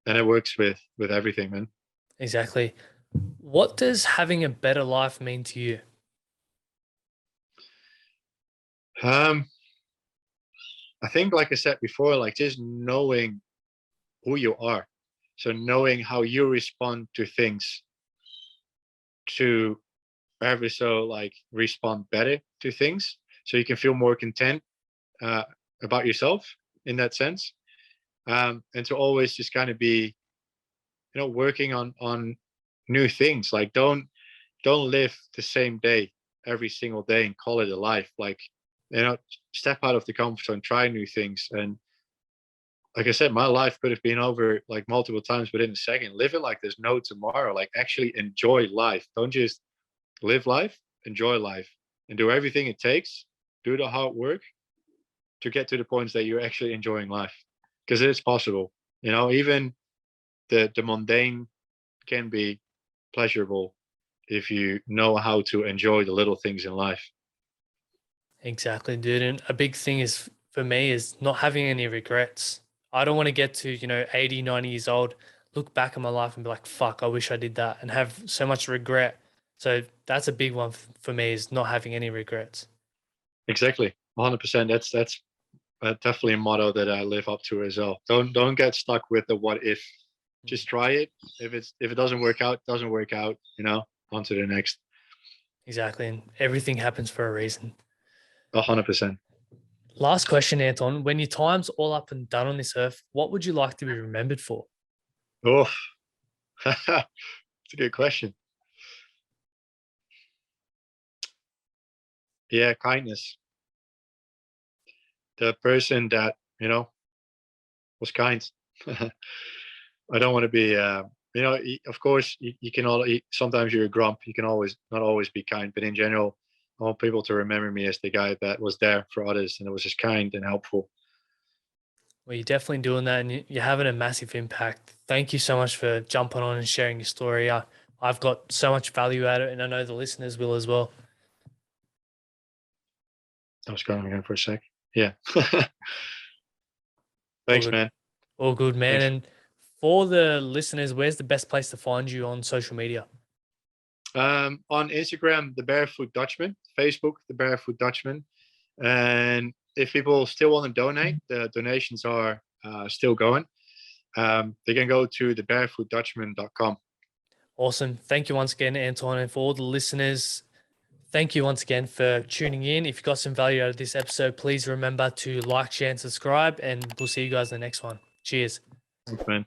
And it works with everything, man. Exactly. What does having a better life mean to you? Um, I think, like I said before, like just knowing who you are. So knowing how you respond to things to ever so like respond better to things. So you can feel more content uh, about yourself in that sense. And to always just kind of be, you know, working on new things. Like don't live the same day every single day and call it a life. Like, you know, step out of the comfort zone, try new things. And like I said, my life could have been over like multiple times within a second. Live it like there's no tomorrow. Like, actually enjoy life. Don't just live life, enjoy life, and do everything it takes. Do the hard work to get to the points that you're actually enjoying life, because it is possible. You know, even the mundane can be pleasurable. if you know how to enjoy the little things in life. Exactly, dude. And a big thing is for me is not having any regrets. I don't want to get to, 80, 90 years old, look back at my life and be like, fuck, I wish I did that and have so much regret. So that's a big one for me is not having any regrets. Exactly, 100%. That's definitely a motto that I live up to as well. Don't get stuck with the what if. Just try it. If it doesn't work out, doesn't work out. On to the next. Exactly. And everything happens for a reason. 100%. Last question, Anton. When your time's all up and done on this earth, what would you like to be remembered for? Oh, it's a good question. Yeah, kindness. The person that was kind. I don't want to be. Of course, you can all. Sometimes you're a grump. You can always not always be kind, but in general, I want people to remember me as the guy that was there for others and it was just kind and helpful. Well, you're definitely doing that and you're having a massive impact. Thank you so much for jumping on and sharing your story. I've got so much value out of it and I know the listeners will as well. I was going again for a sec. Yeah. All Thanks, good. man. All good, man. Thanks. And for the listeners, where's the best place to find you on social media? On Instagram, the Barefoot Dutchman. Facebook, the Barefoot Dutchman. And if people still want to donate, the donations are still going. They can go to thebarefootdutchman.com. Awesome. Thank you once again, Anton. And for all the listeners, thank you once again for tuning in. If you got some value out of this episode, please remember to like, share, and subscribe. And we'll see you guys in the next one. Cheers. Thanks, man.